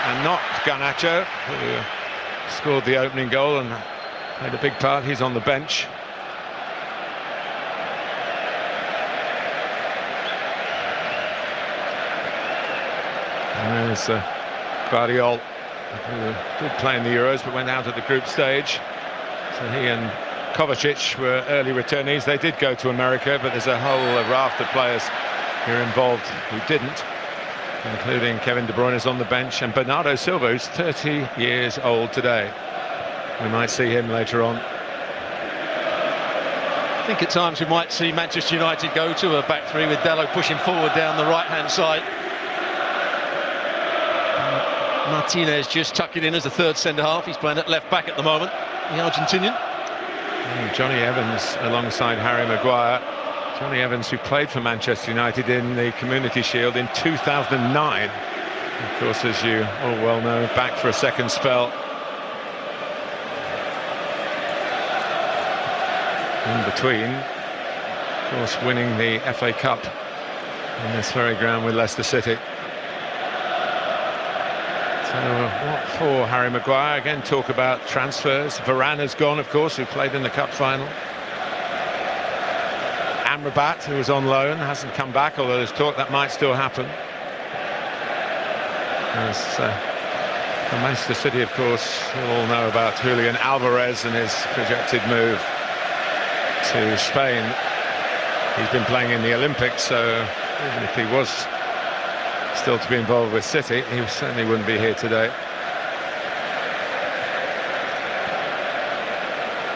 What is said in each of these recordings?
and not Garnacho, who scored the opening goal and played a big part. He's on the bench. And there's Guardiola, who did play in the Euros but went out at the group stage. So he and Kovacic were early returnees. They did go to America, but there's a whole raft of players who are involved who didn't, including Kevin De Bruyne is on the bench, and Bernardo Silva, who's 30 years old today. We might see him later on. I think at times we might see Manchester United go to a back three with Dalot pushing forward down the right-hand side. Martinez just tucking in as a third centre-half. He's playing at left-back at the moment, the Argentinian. Johnny Evans alongside Harry Maguire. Johnny Evans, who played for Manchester United in the Community Shield in 2009. Of course, as you all well know, back for a second spell. In between, of course, winning the FA Cup in this very ground with Leicester City. So what for Harry Maguire? Again, talk about transfers. Varane has gone, of course, who played in the cup final. Amrabat, who was on loan, hasn't come back, although there's talk that might still happen. As for Manchester City, of course, you all know about Julian Alvarez and his projected move to Spain. He's been playing in the Olympics, so even if he was still to be involved with City, he certainly wouldn't be here today.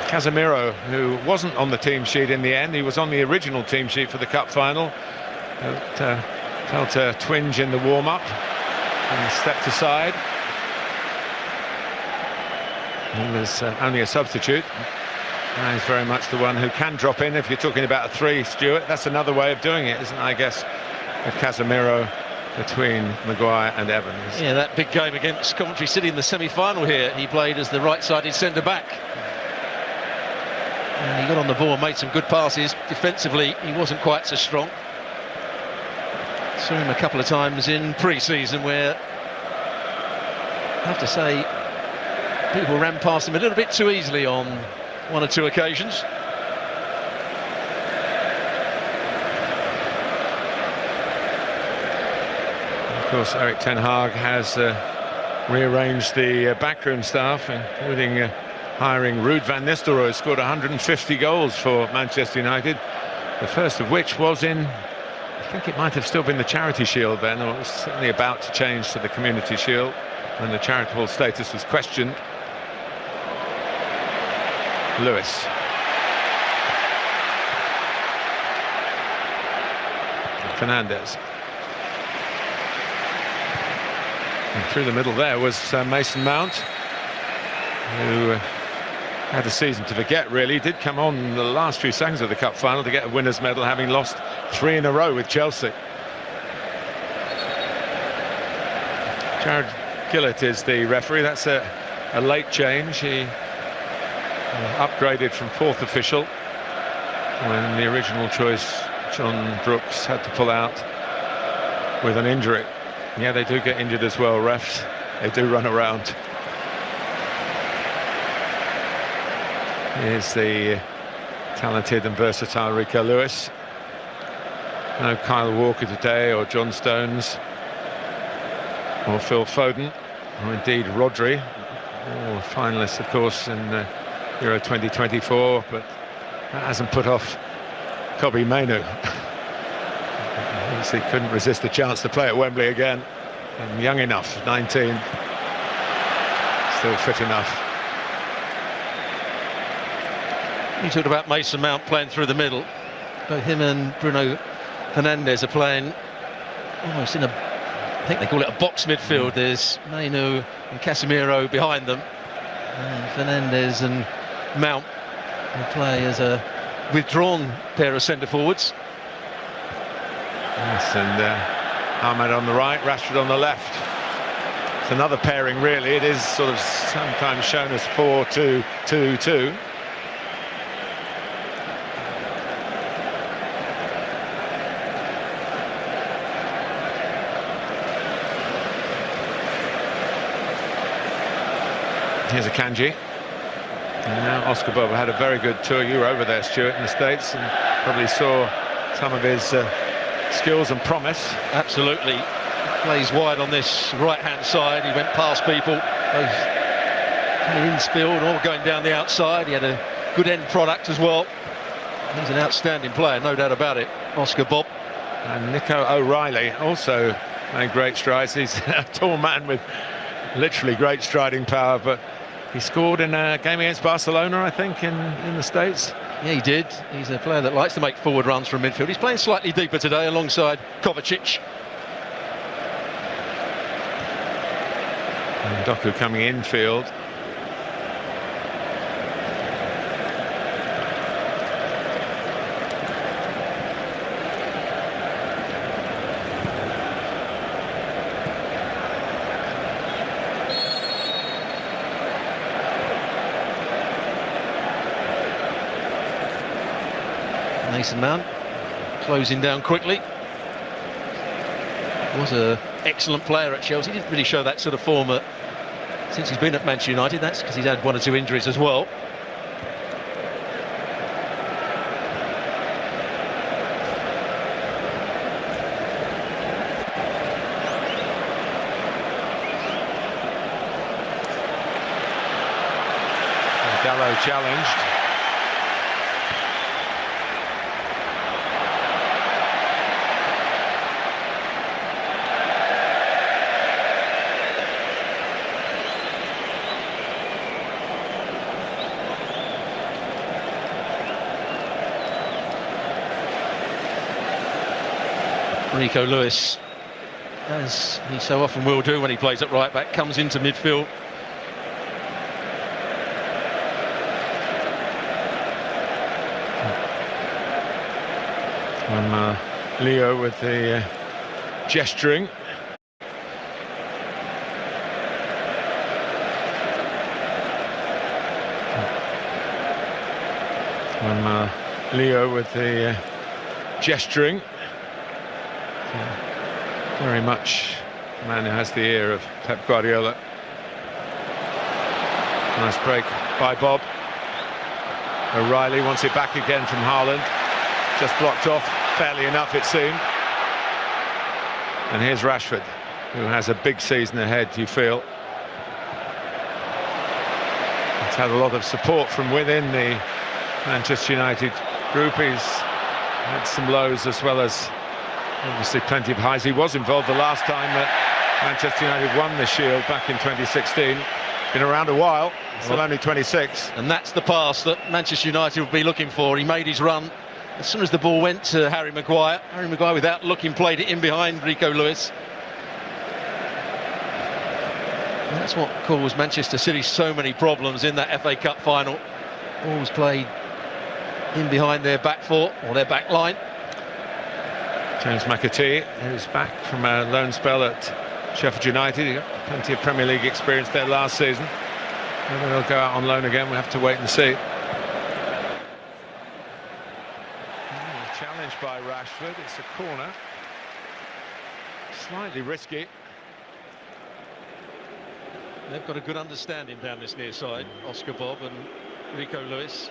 Casemiro, who wasn't on the team sheet in the end, he was on the original team sheet for the cup final, but felt a twinge in the warm-up and stepped aside. He was only a substitute. And he's very much the one who can drop in if you're talking about a three, Stuart. That's another way of doing it, isn't it, I guess, with Casemiro between Maguire and Evans. Yeah, that big game against Coventry City in the semi-final here, he played as the right-sided centre-back. And he got on the ball and made some good passes. Defensively, he wasn't quite so strong. Saw him a couple of times in pre-season where, I have to say, people ran past him a little bit too easily on one or two occasions. Of course, Erik ten Hag has rearranged the backroom staff, including hiring Ruud van Nistelrooy, who scored 150 goals for Manchester United, the first of which was in, I think it might have still been the Charity Shield then, or it was certainly about to change to the Community Shield when the charitable status was questioned. Lewis. Fernandes. And through the middle there was Mason Mount, who had a season to forget, really. Did come on the last few seconds of the cup final to get a winner's medal, having lost 3 in a row with Chelsea. Jared Gillett is the referee. That's a late change. He upgraded from 4th official when the original choice, John Brooks, had to pull out with an injury. Yeah, they do get injured as well, refs. They do run around. Here's the talented and versatile Rico Lewis. No Kyle Walker today, or John Stones, or Phil Foden, or indeed Rodri, all finalists, of course, in Euro 2024, but that hasn't put off Kobbie Mainoo. Obviously couldn't resist the chance to play at Wembley again, and young enough, 19, still fit enough. You talked about Mason Mount playing through the middle. Both him and Bruno Fernandes are playing almost in a, I think they call it a box midfield. There's Mainoo and Casemiro behind them, and Fernandes and Mount will play as a withdrawn pair of centre forwards. Yes, and Ahmed on the right, Rashford on the left. It's another pairing, really. It is sort of sometimes shown as 4-2-2-2. Here's a Kanji. And now Oscar Bob had a very good tour. You were over there, Stuart, in the States, and probably saw some of his skills and promise. Absolutely. Plays wide on this right-hand side. He went past people, both coming infield or going down the outside. He had a good end product as well. He's an outstanding player, no doubt about it, Oscar Bob. And Nico O'Reilly also made great strides. He's a tall man with literally great striding power, but he scored in a game against Barcelona, I think, in the States. Yeah, he did. He's a player that likes to make forward runs from midfield. He's playing slightly deeper today alongside Kovacic. And Doku coming infield. Mason Mount closing down quickly. Was an excellent player at Chelsea. He didn't really show that sort of form since he's been at Manchester United. That's because he's had 1 or 2 injuries as well. Gallo challenged. Rico Lewis, as he so often will do when he plays at right back, comes into midfield. Leo with the gesturing. Leo with the gesturing. Very much a man who has the ear of Pep Guardiola. Nice break by Bob. O'Reilly wants it back again from Haaland. Just blocked off, fairly enough it seemed. And here's Rashford, who has a big season ahead, you feel. He's had a lot of support from within the Manchester United group. He's had some lows as well as obviously plenty of highs. He was involved the last time that Manchester United won the Shield back in 2016. Been around a while, still only 26. And that's the pass that Manchester United will be looking for. He made his run as soon as the ball went to Harry Maguire. Harry Maguire, without looking, played it in behind Rico Lewis. And that's what caused Manchester City so many problems in that FA Cup final. Ball was played in behind their back four, or their back line. James McAtee, who's back from a loan spell at Sheffield United. He got plenty of Premier League experience there last season. Whether he'll go out on loan again, we'll have to wait and see. Challenged by Rashford, it's a corner. Slightly risky. They've got a good understanding down this near side, Oscar Bob and Rico Lewis.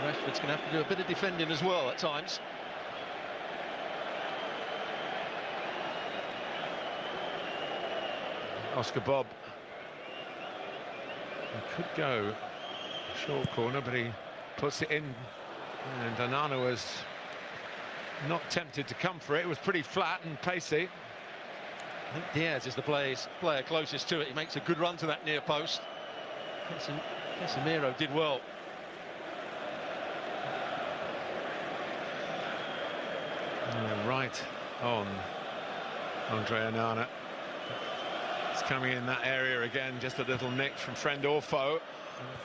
Rashford's going to have to do a bit of defending as well at times. Oscar Bob. He could go short corner, but he puts it in. And Onana was not tempted to come for it. It was pretty flat and pacey. I think Diaz is the player closest to it. He makes a good run to that near post. Casemiro did well. Right on Andre Onana. It's coming in that area again, just a little nick from friend or foe.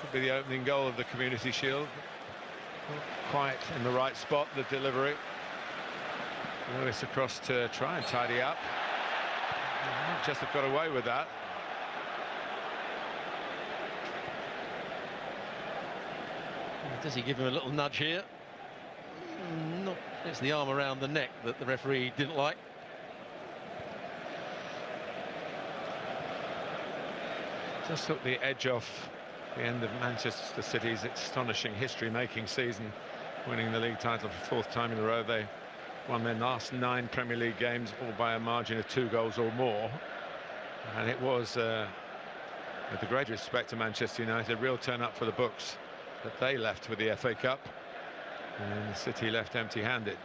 Could be the opening goal of the Community Shield. Not quite in the right spot, the delivery. Lewis across to try and tidy up. Might just have got away with that. Does he give him a little nudge here? No, it's the arm around the neck that the referee didn't like. Just took the edge off the end of Manchester City's astonishing history-making season, winning the league title for the fourth time in a row. They won their last 9 Premier League games, all by a margin of 2 goals or more. And it was, with the greatest respect to Manchester United, a real turn-up for the books that they left with the FA Cup, and the City left empty-handed.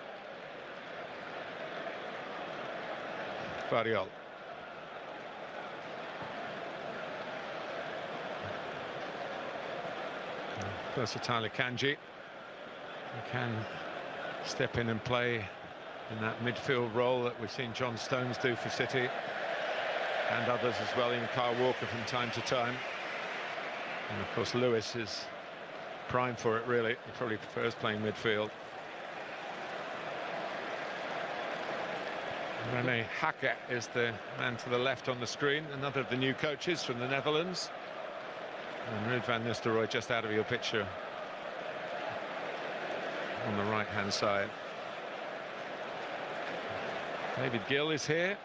Gvardiol. Versatile Akanji. He can step in and play in that midfield role that we've seen John Stones do for City, and others as well, in Kyle Walker from time to time. And of course Lewis is prime for it, really. He probably prefers playing midfield. Rene Hakke is the man to the left on the screen, another of the new coaches from the Netherlands. And Ruud van Nistelrooy just out of your picture on the right-hand side. David Gill is here,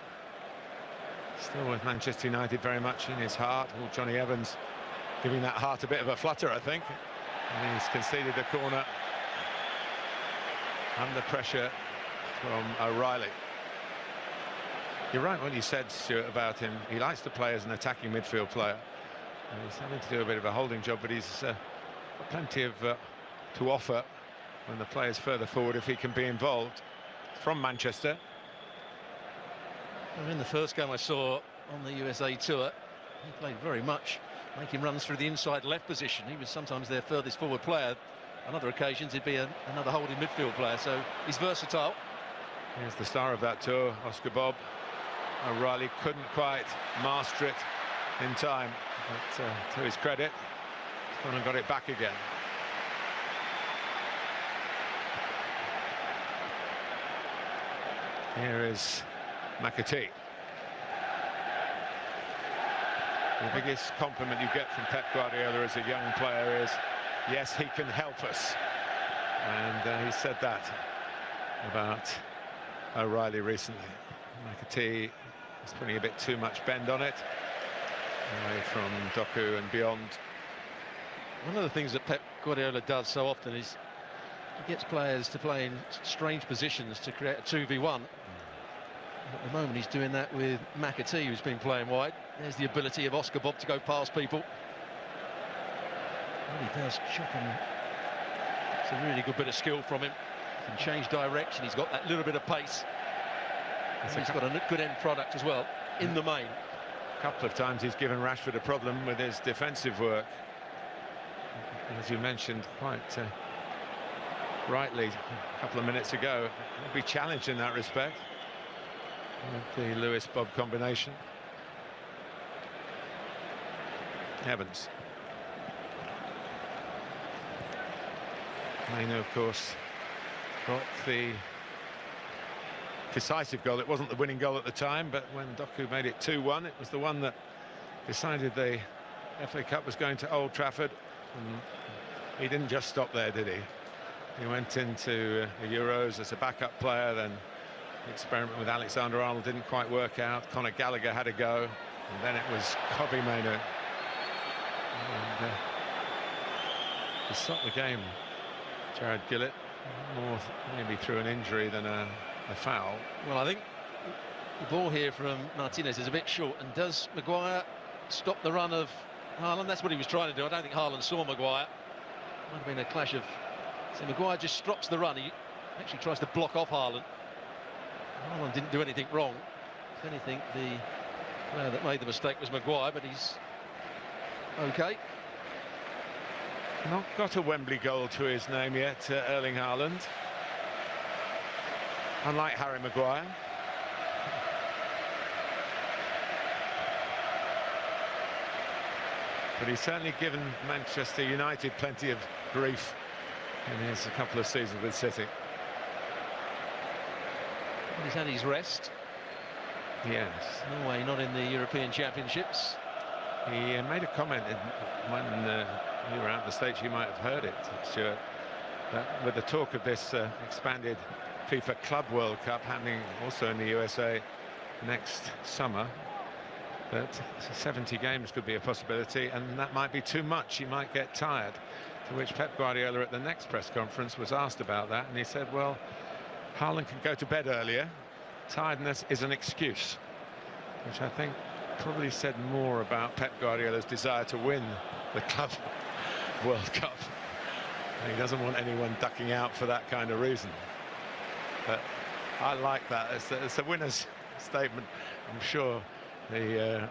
still with Manchester United very much in his heart. Well, Johnny Evans giving that heart a bit of a flutter, I think. And he's conceded a corner under pressure from O'Reilly. You're right what you said, Stuart, about him. He likes to play as an attacking midfield player. And he's having to do a bit of a holding job, but he's got plenty of to offer when the player's further forward if he can be involved. From Manchester. In the first game I saw on the USA tour, he played very much, making runs through the inside left position. He was sometimes their furthest forward player. On other occasions he'd be another holding midfield player, so he's versatile. Here's the star of that tour, Oscar Bob. O'Reilly couldn't quite master it in time, but to his credit, he's gone and got it back again. Here is McAtee. The biggest compliment you get from Pep Guardiola as a young player is, yes, he can help us. And he said that about O'Reilly recently. McAtee is putting a bit too much bend on it, away from Doku and beyond. One of the things that Pep Guardiola does so often is he gets players to play in strange positions to create a 2v1. At the moment he's doing that with McAtee, who's been playing wide. There's the ability of Oscar Bob to go past people. Well, he does chop and it's a really good bit of skill from him. He can change direction, he's got that little bit of pace. And he's got a good end product as well, in the main. A couple of times he's given Rashford a problem with his defensive work. As you mentioned quite rightly a couple of minutes ago, he'll be challenged in that respect with the Lewis-Bob combination. Evans. Mainu, of course, got the decisive goal. It wasn't the winning goal at the time, but when Doku made it 2-1, it was the one that decided the FA Cup was going to Old Trafford. And he didn't just stop there, did he? He went into the Euros as a backup player, then the experiment with Alexander-Arnold didn't quite work out. Conor Gallagher had a go, and then it was Kobbie Mainoo. And to stop the game, Jared Gillett, more maybe through an injury than a foul. Well, I think the ball here from Martinez is a bit short, and does Maguire stop the run of Haaland? That's what he was trying to do. I don't think Haaland saw Maguire. Might have been a clash of... So Maguire just stops the run. He actually tries to block off Haaland. Haaland didn't do anything wrong. If anything, the player that made the mistake was Maguire, but he's okay. Not got a Wembley goal to his name yet, Erling Haaland. Unlike Harry Maguire. But he's certainly given Manchester United plenty of grief in his couple of seasons with City. He's had his rest. Yes. Norway not in the European Championships. He made a comment when you were out in the States, you might have heard it, Stuart, that with the talk of this expanded FIFA Club World Cup happening also in the USA next summer, that 70 games could be a possibility, and that might be too much. He might get tired. To which Pep Guardiola at the next press conference was asked about that, and he said, well, Haaland can go to bed earlier. Tiredness is an excuse, which I think probably said more about Pep Guardiola's desire to win the Club World Cup. And he doesn't want anyone ducking out for that kind of reason. But I like that. It's a winner's statement. I'm sure the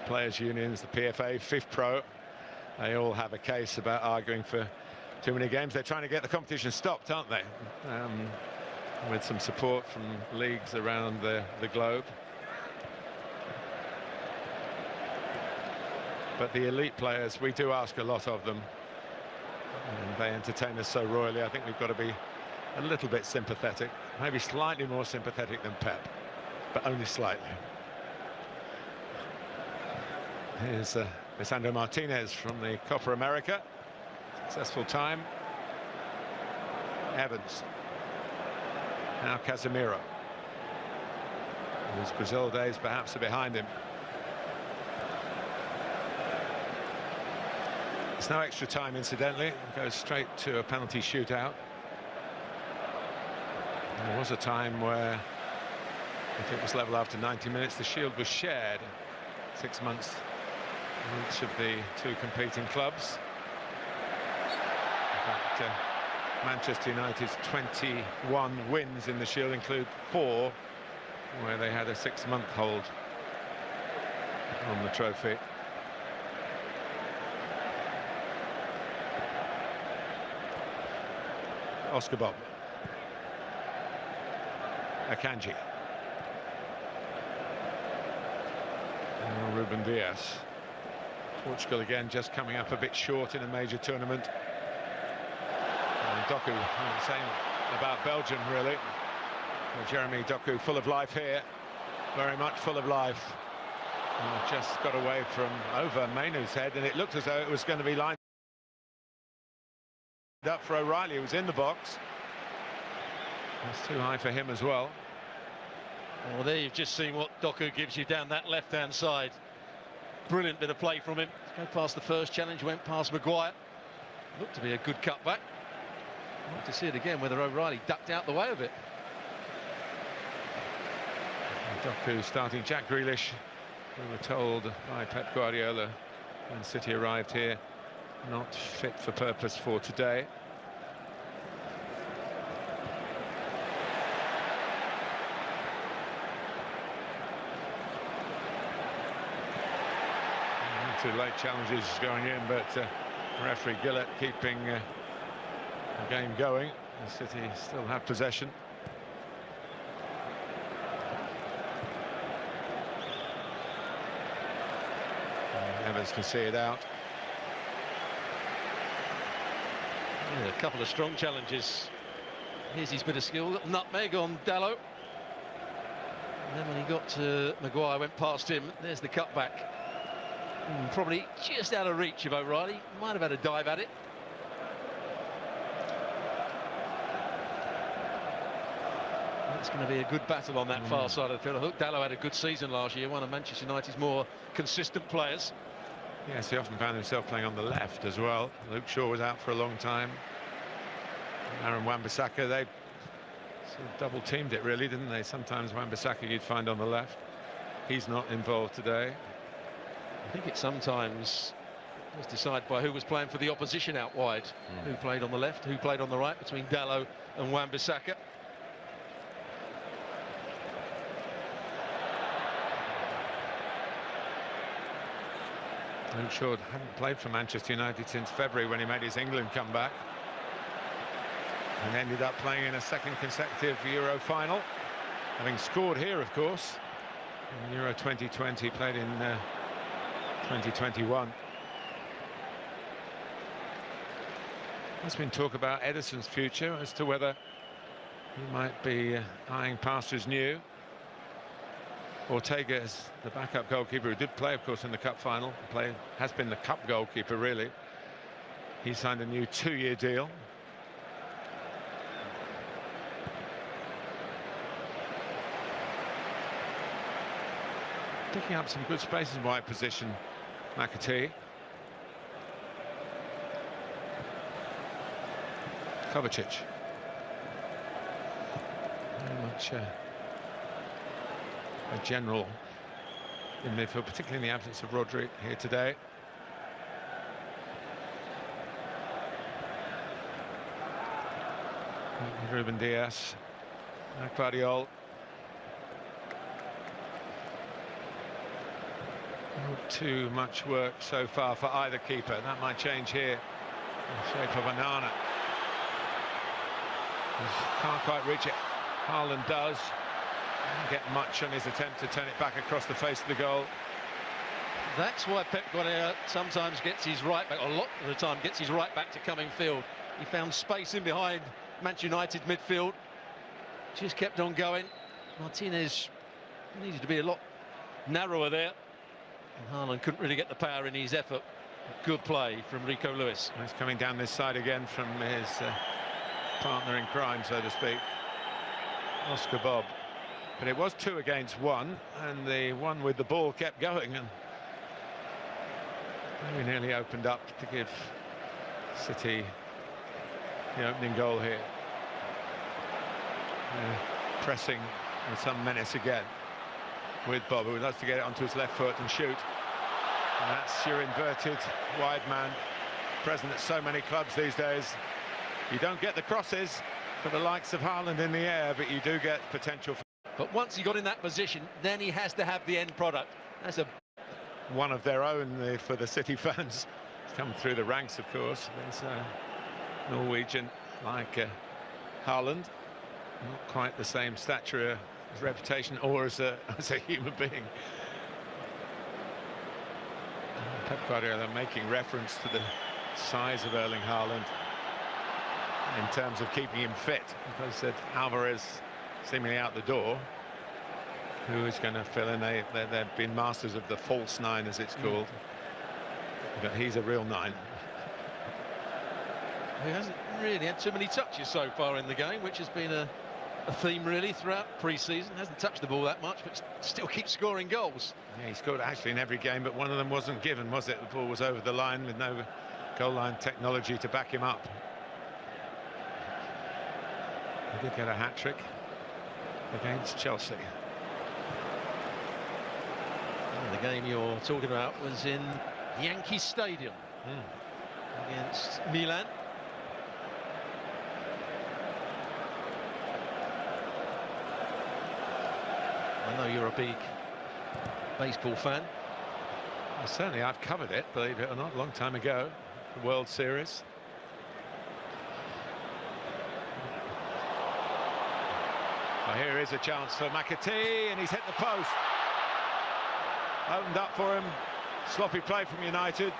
players' unions, the PFA, FIFPro, they all have a case about arguing for too many games. They're trying to get the competition stopped, aren't they? With some support from leagues around the globe. But the elite players, we do ask a lot of them, and they entertain us so royally. I think we've got to be a little bit sympathetic, maybe slightly more sympathetic than Pep, but only slightly. Here's Lisandro Martinez from the Copa America. Successful time. Evans. Now Casemiro, whose Brazil days perhaps are behind him. There's no extra time, incidentally. It goes straight to a penalty shootout. There was a time where, if it was level after 90 minutes, the shield was shared. 6 months in each of the two competing clubs. In fact, Manchester United's 21 wins in the shield include 4 where they had a 6-month hold on the trophy. Oscar Bob. Akanji. And Ruben Dias. Portugal again just coming up a bit short in a major tournament. And Doku, same about Belgium really. Well, Jeremy Doku full of life here, very much full of life. And just got away from over Mainoo's head, and it looked as though it was going to be lined up for O'Reilly, who was in the box. It's too high for him as well. Well, there you've just seen what Doku gives you down that left-hand side. Brilliant bit of play from him. Go past the first challenge, went past Maguire. Looked to be a good cutback. I'd like to see it again, whether O'Reilly ducked out the way of it. Doku starting. Jack Grealish, we were told by Pep Guardiola when City arrived here, not fit for purpose for today. Two late challenges going in, but referee Gillett keeping the game going. The City still have possession. Evans can see it out. Yeah, a couple of strong challenges. Here's his bit of skill. Little nutmeg on Dalot. And then when he got to Maguire, went past him. There's the cutback. Probably just out of reach of O'Reilly. Might have had a dive at it. It's going to be a good battle on that far side of the field. I thought Dalot had a good season last year, one of Manchester United's more consistent players. Yes, he often found himself playing on the left as well. Luke Shaw was out for a long time. Aaron Wan-Bissaka, they sort of double-teamed it really, didn't they? Sometimes Wan-Bissaka you'd find on the left. He's not involved today. I think it sometimes was decided by who was playing for the opposition out wide. Who played on the left, who played on the right, between Dalot and Wan-Bissaka. Luke Shaw hadn't played for Manchester United since February when he made his England comeback, and ended up playing in a second consecutive Euro final, having scored here, of course, in Euro 2020, played in 2021. There's been talk about Ederson's future as to whether he might be eyeing pastures new. Ortega is the backup goalkeeper, who did play, of course, in the cup final. Has been the cup goalkeeper, really. He signed a new 2-year deal. picking up some good spaces in wide position, McAtee. Kovacic. Very much a general in midfield, particularly in the absence of Rodri here today. Ruben Diaz, Guardiola. Not too much work so far for either keeper. That might change here in the shape of Onana. Can't quite reach it. Haaland does. Didn't get much on his attempt to turn it back across the face of the goal. That's why Pep Guardiola sometimes gets his right back, or a lot of the time gets his right back to come in field. He found space in behind Manchester United midfield, just kept on going. Martinez needed to be a lot narrower there, and Haaland couldn't really get the power in his effort. Good play from Rico Lewis. He's coming down this side again from his partner in crime, so to speak, Oscar Bob. But it was 2 against 1, and the one with the ball kept going, and very nearly opened up to give City the opening goal here. Pressing with some menace again with Bob, who loves to get it onto his left foot and shoot. And that's your inverted wide man, present at so many clubs these days. You don't get the crosses for the likes of Haaland in the air, but you do get potential. But once he got in that position, then he has to have the end product. That's one of their own for the City fans. It's come through the ranks, of course. There's a Norwegian like Haaland, not quite the same stature, his reputation, or as a human being. Pep Guardiola making reference to the size of Erling Haaland in terms of keeping him fit, because said Alvarez seemingly out the door. Who is going to fill in? They've been masters of the false 9, as it's called, but he's a real 9. He hasn't really had too many touches so far in the game, which has been a theme really throughout pre-season. Hasn't touched the ball that much, but still keeps scoring goals. Yeah, he scored actually in every game, but one of them wasn't given, was it? The ball was over the line with no goal line technology to back him up. He did get a hat-trick against Chelsea. And the game you're talking about was in Yankee Stadium against Milan. I know you're a big baseball fan. Well, certainly I've covered it, believe it or not, a long time ago, the World Series. Well, here is a chance for McAtee, and he's hit the post. Opened up for him. Sloppy play from United.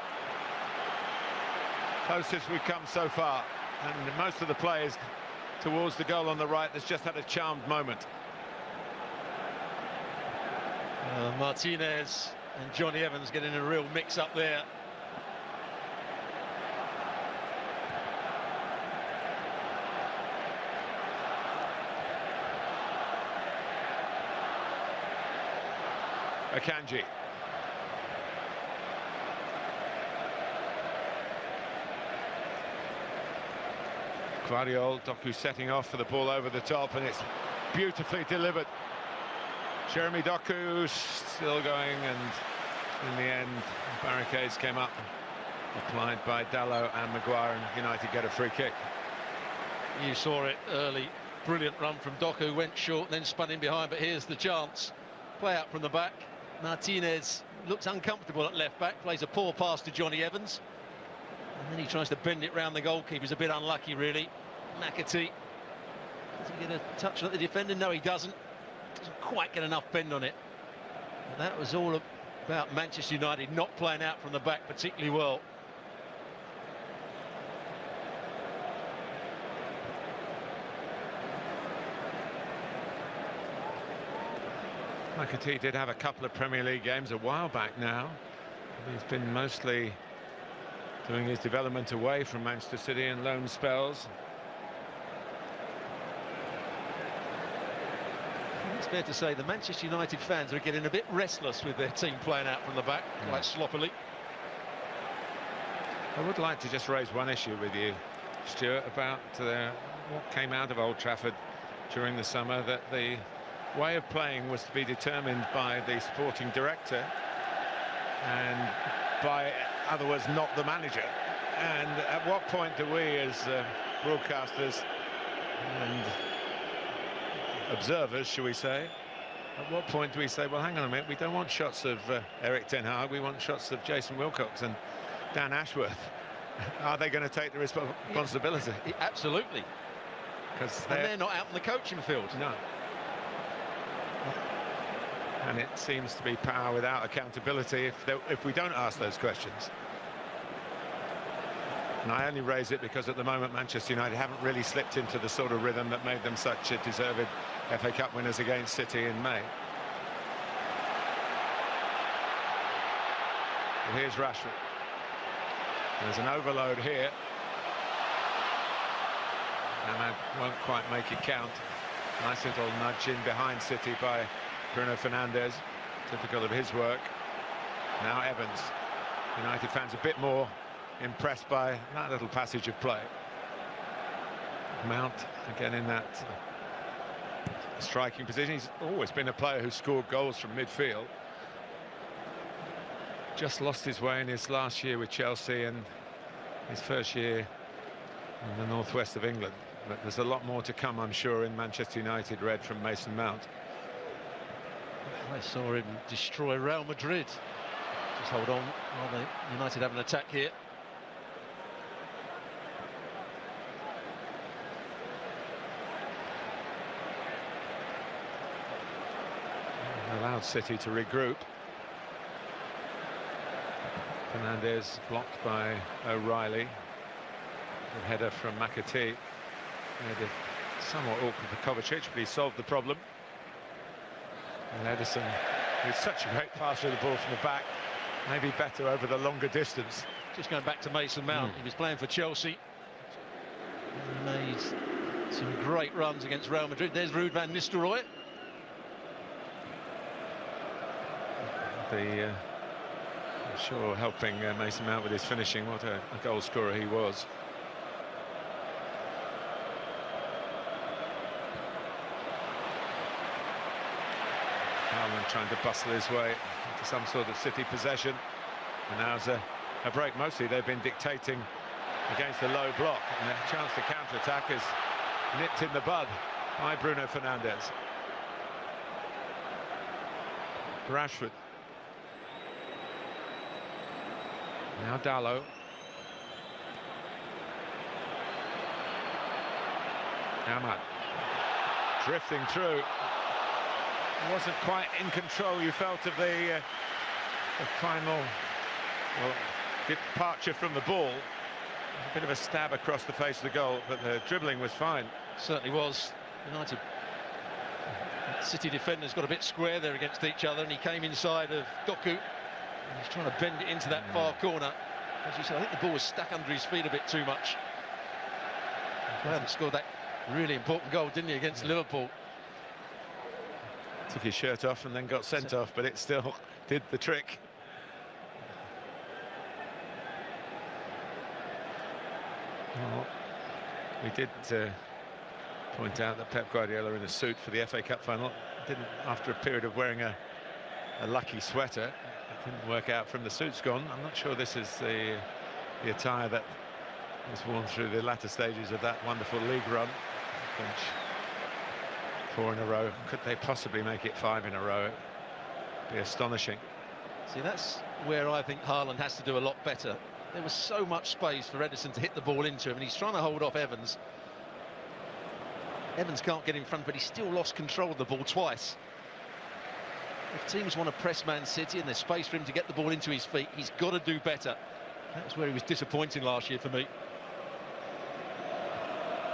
Closest we've come so far, and most of the players towards the goal on the right that's just had a charmed moment. Martinez and Johnny Evans getting a real mix-up there. Akanji. Guardiola, Doku setting off for the ball over the top, and it's beautifully delivered. Jeremy Doku still going, and in the end barricades came up, applied by Dalot and Maguire, and United get a free kick. You saw it early, brilliant run from Doku, went short, then spun in behind, but here's the chance. Play out from the back. Martinez looks uncomfortable at left back, plays a poor pass to Johnny Evans, and then he tries to bend it round the goalkeeper. He's a bit unlucky, really. McAtee, does he get a touch on the defender? No, he doesn't quite get enough bend on it. And that was all about Manchester United not playing out from the back particularly well. McAtee did have a couple of Premier League games a while back now. He's been mostly doing his development away from Manchester City in loan spells. It's fair to say the Manchester United fans are getting a bit restless with their team playing out from the back, quite sloppily. I would like to just raise one issue with you, Stuart, about what came out of Old Trafford during the summer, that the way of playing was to be determined by the sporting director and by other words not the manager. And at what point do we as broadcasters and observers, shall we say, at what point do we say, well, hang on a minute, we don't want shots of Eric Ten Hag, we want shots of Jason Wilcox and Dan Ashworth? Are they going to take the responsibility? Yeah, absolutely. Because they're not out in the coaching field. No. And it seems to be power without accountability if we don't ask those questions. And I only raise it because at the moment Manchester United haven't really slipped into the sort of rhythm that made them such a deserved FA Cup winners against City in May. Well, here's Rashford. There's an overload here. And that won't quite make it count. Nice little nudge in behind City by Bruno Fernandes, typical of his work. Now Evans. United fans a bit more impressed by that little passage of play. Mount again in that striking position. He's always been a player who scored goals from midfield. Just lost his way in his last year with Chelsea and his first year in the northwest of England. But there's a lot more to come, I'm sure, in Manchester United red from Mason Mount. I saw him destroy Real Madrid. Just hold on while the United have an attack here. Allowed City to regroup. Fernandes blocked by O'Reilly. The header from McAtee. Made it somewhat awkward for Kovacic, but he solved the problem. And Ederson, who's such a great passer of the ball from the back, maybe better over the longer distance. Just going back to Mason Mount, he was playing for Chelsea. He made some great runs against Real Madrid. There's Ruud van Nistelrooy. I'm sure helping Mason Mount with his finishing. What a goal scorer he was. Haaland trying to bustle his way into some sort of City possession. And now's a break. Mostly they've been dictating against the low block. And a chance to counter-attack is nipped in the bud by Bruno Fernandes. Rashford. Now Dalot. Ahmad drifting through. He wasn't quite in control, you felt, of the final departure from the ball. A bit of a stab across the face of the goal, but the dribbling was fine. Certainly was. United City defenders got a bit square there against each other, and he came inside of Doku. And he's trying to bend it into that far corner. As you said, I think the ball was stuck under his feet a bit too much. He hadn't scored that really important goal, didn't he, against Liverpool? Took his shirt off and then got sent off, but it still did the trick. Well, we did point out that Pep Guardiola in a suit for the FA Cup final didn't, after a period of wearing a lucky sweater, it didn't work out from the suit's gone. I'm not sure this is the attire that was worn through the latter stages of that wonderful league run. French 4 in a row. Could they possibly make it 5 in a row? It'd be astonishing. See, that's where I think Haaland has to do a lot better. There was so much space for Ederson to hit the ball into him, and he's trying to hold off Evans. Evans can't get in front, but he still lost control of the ball twice. If teams want to press Man City and there's space for him to get the ball into his feet, he's got to do better. That's where he was disappointing last year for me.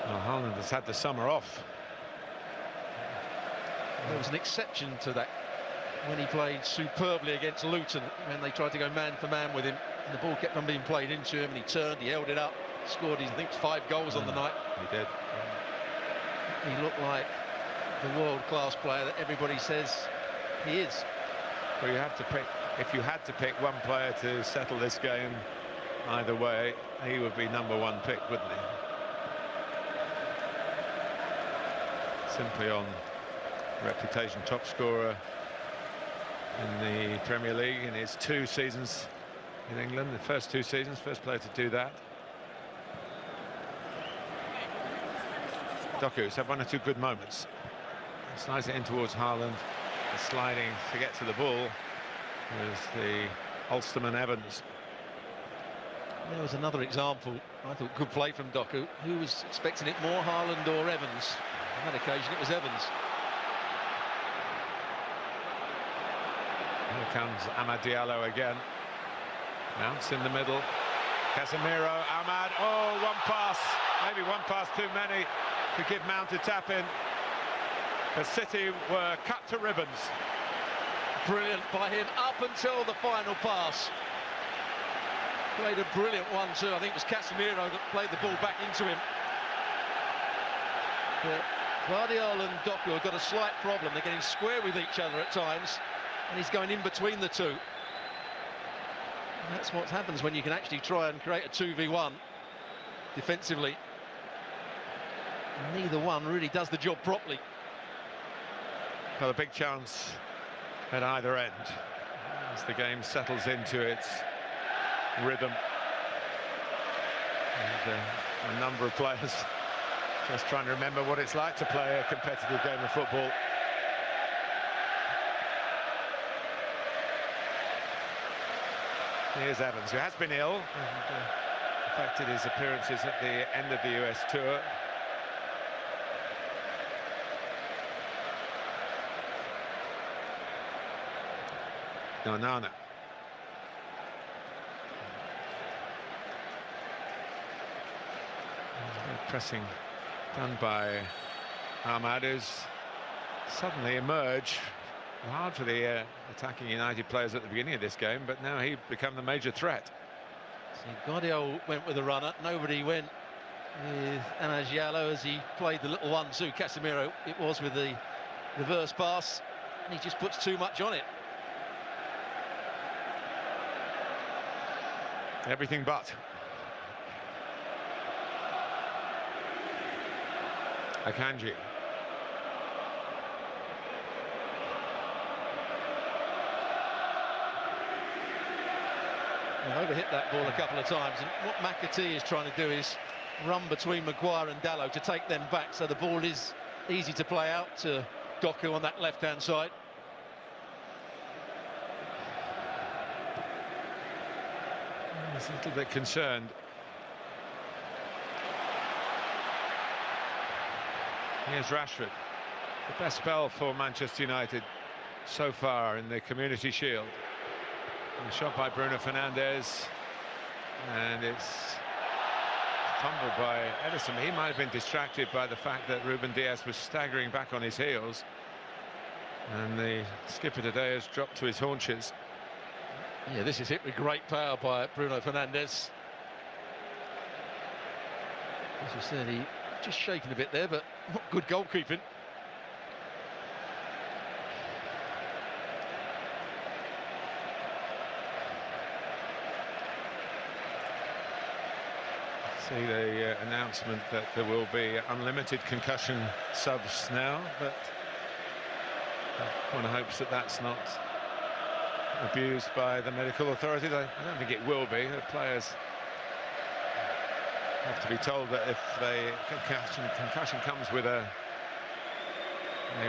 Well, Haaland has had the summer off. There was an exception to that when he played superbly against Luton, when they tried to go man for man with him, and the ball kept on being played into him, and he turned, he held it up, scored his, I think, 5 goals on the night. He did. He looked like the world-class player that everybody says he is. Well, you have to pick, if you had to pick one player to settle this game either way, he would be #1 pick, wouldn't he? Simply on reputation, top scorer in the Premier League in his 2 seasons in England, the first 2 seasons, first player to do that. Doku's had 1 or 2 good moments. Slides it in towards Haaland, sliding to get to the ball was the Ulsterman Evans. There was another example, I thought, good play from Doku. Who was expecting it more, Haaland or Evans? On that occasion it was Evans. Here comes Amad Diallo again. Mounts in the middle. Casemiro, Amad, oh, 1 pass, maybe 1 pass too many to give Mount a tap in. The City were cut to ribbons. Brilliant by him up until the final pass. Played a brilliant one too. I think it was Casemiro that played the ball back into him. But Guardiola and Doku have got a slight problem. They're getting square with each other at times, and he's going in between the two. And that's what happens when you can actually try and create a 2v1 defensively. Neither one really does the job properly. Well, a big chance at either end as the game settles into its rhythm. And a number of players just trying to remember what it's like to play a competitive game of football. Here's Evans, who has been ill and affected his appearances at the end of the US tour. Nana. Pressing done by Ahmad, who's suddenly emerged. Hard for the attacking United players at the beginning of this game, but now he become the major threat. So Guardiola went with the runner, nobody went with Anagiallo as he played the little 1-2. Casemiro, it was with the reverse pass, and he just puts too much on it. Everything but. Akanji. Well, overhit that ball a couple of times, and what McAtee is trying to do is run between Maguire and Dalot to take them back, so the ball is easy to play out to Doku on that left-hand side. He's a little bit concerned. Here's Rashford. The best spell for Manchester United so far in the Community Shield. And a shot by Bruno Fernandes, and it's fumbled by Ederson. He might have been distracted by the fact that Ruben Dias was staggering back on his heels, and the skipper today has dropped to his haunches. Yeah, this is hit with great power by Bruno Fernandes. As you said, he just shaking a bit there, but not good goalkeeping. See the announcement that there will be unlimited concussion subs now, but one hopes that that's not abused by the medical authorities. I don't think it will be. The players have to be told that if the concussion comes with a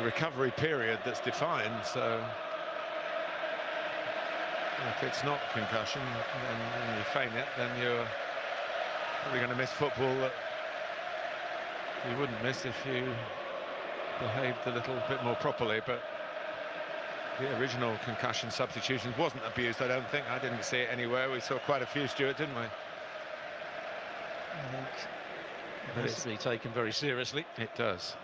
recovery period that's defined, so if it's not concussion and you feign it, then you're probably going to miss football that you wouldn't miss if you behaved a little bit more properly. But the original concussion substitutions wasn't abused, I don't think. I didn't see it anywhere. We saw quite a few, Stuart, didn't we? I think it has to be taken very seriously. It does.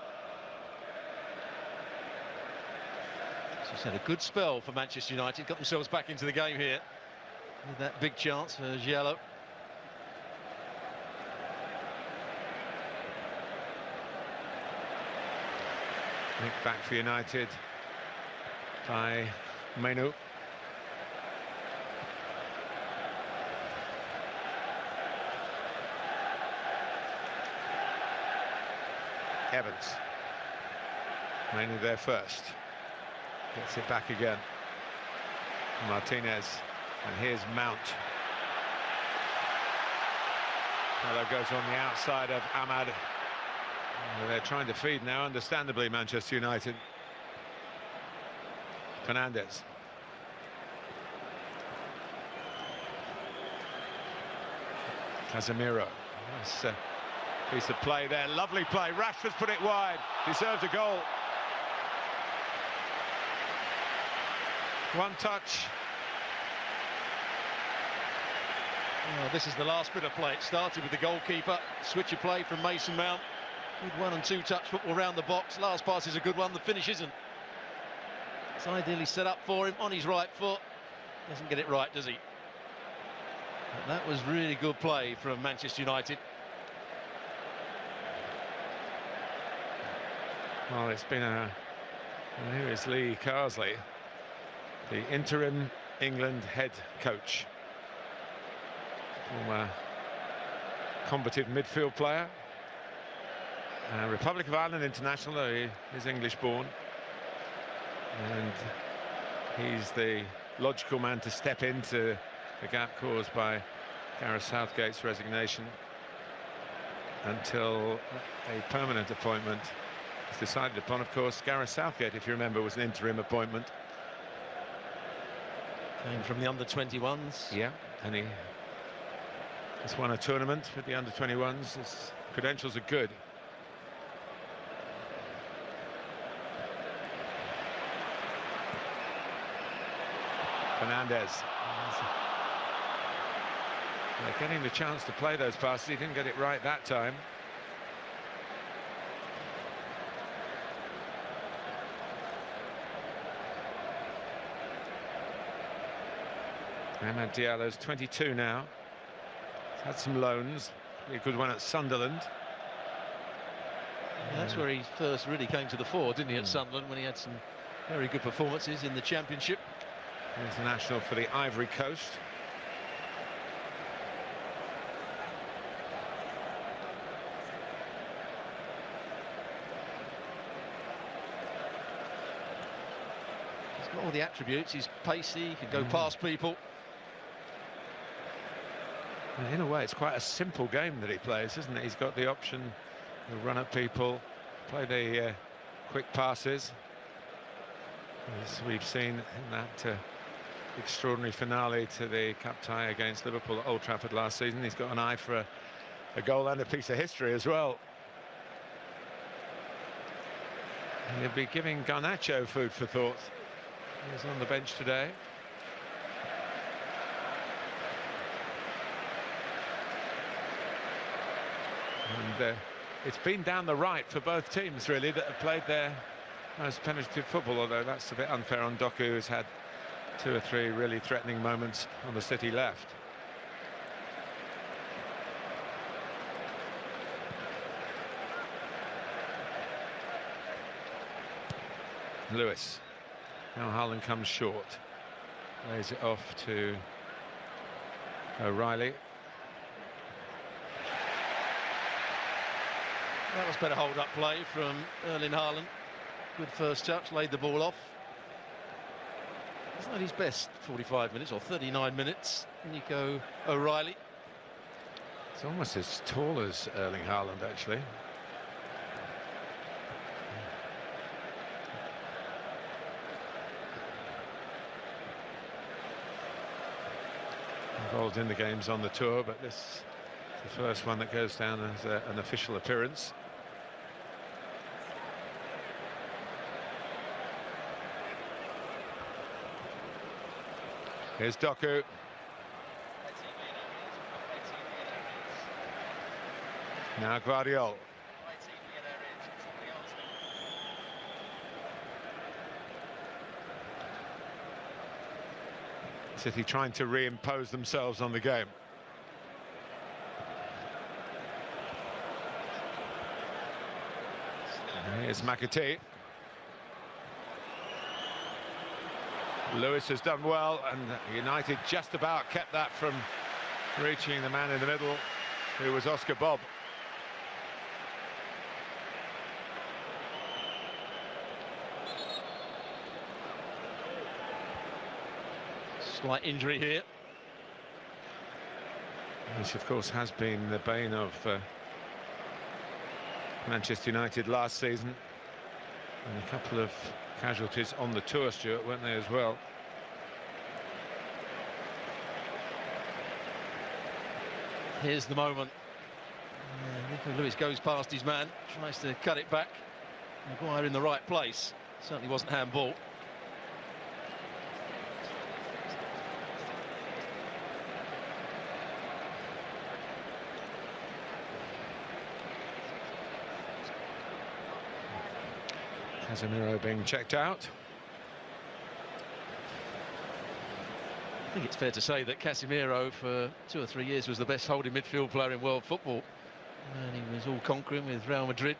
As you said, a good spell for Manchester United. Got themselves back into the game here with that big chance for Giello. Nick back for United by Menu. Evans. Menu there first. Gets it back again. Martinez. And here's Mount. Hala goes on the outside of Ahmad. They're trying to feed now, understandably, Manchester United. Fernandez. Casemiro. Nice piece of play there. Lovely play. Rashford's put it wide. Deserves a goal. One touch. Oh, this is the last bit of play. It started with the goalkeeper. Switch of play from Mason Mount. Good 1- and 2-touch football round the box. Last pass is a good one. The finish isn't. It's ideally set up for him on his right foot. Doesn't get it right, does he? But that was really good play from Manchester United. Well, it's been here is Lee Carsley, the interim England head coach. Former combative midfield player. Republic of Ireland international, though he is English born. And he's the logical man to step into the gap caused by Gareth Southgate's resignation until a permanent appointment is decided upon. Of course, Gareth Southgate, if you remember, was an interim appointment. Came from the under-21s. Yeah, and he has won a tournament with the under-21s. His credentials are good. Fernandez. They're getting the chance to play those passes. He didn't get it right that time. Amad Diallo's 22 now. He's had some loans. A good one at Sunderland. Yeah, that's where he first really came to the fore, didn't he, at Sunderland, when he had some very good performances in the Championship. International for the Ivory Coast. He's got all the attributes. He's pacey, he can go past people. And in a way, it's quite a simple game that he plays, isn't it? He's got the option to run at people, play the quick passes, as we've seen in that extraordinary finale to the cup tie against Liverpool at Old Trafford last season. He's got an eye for a goal and a piece of history as well. And he'll be giving Garnacho food for thought. He's on the bench today. And it's been down the right for both teams, really, that have played their most penetrative football, although that's a bit unfair on Doku, who's had 2 or 3 really threatening moments on the City left. Lewis. Now Haaland comes short. Lays it off to O'Reilly. That was better hold-up play from Erling Haaland. Good first touch, laid the ball off. It's not his best 45 minutes or 39 minutes. Nico O'Reilly. It's almost as tall as Erling Haaland, actually. Involved in the games on the tour, but this is the first one that goes down as an official appearance. Here's Doku. Now Guardiola. City trying to reimpose themselves on the game. And here's McAtee. Lewis has done well, and United just about kept that from reaching the man in the middle, who was Oscar Bob. Slight injury here. Which of course has been the bane of Manchester United last season. And a couple of casualties on the tour, Stuart, weren't they, as well? Here's the moment. Nico Lewis goes past his man, tries to cut it back. Maguire in the right place. Certainly wasn't handball. Casemiro being checked out. I think it's fair to say that Casemiro for 2 or 3 years was the best holding midfield player in world football, and he was all conquering with Real Madrid.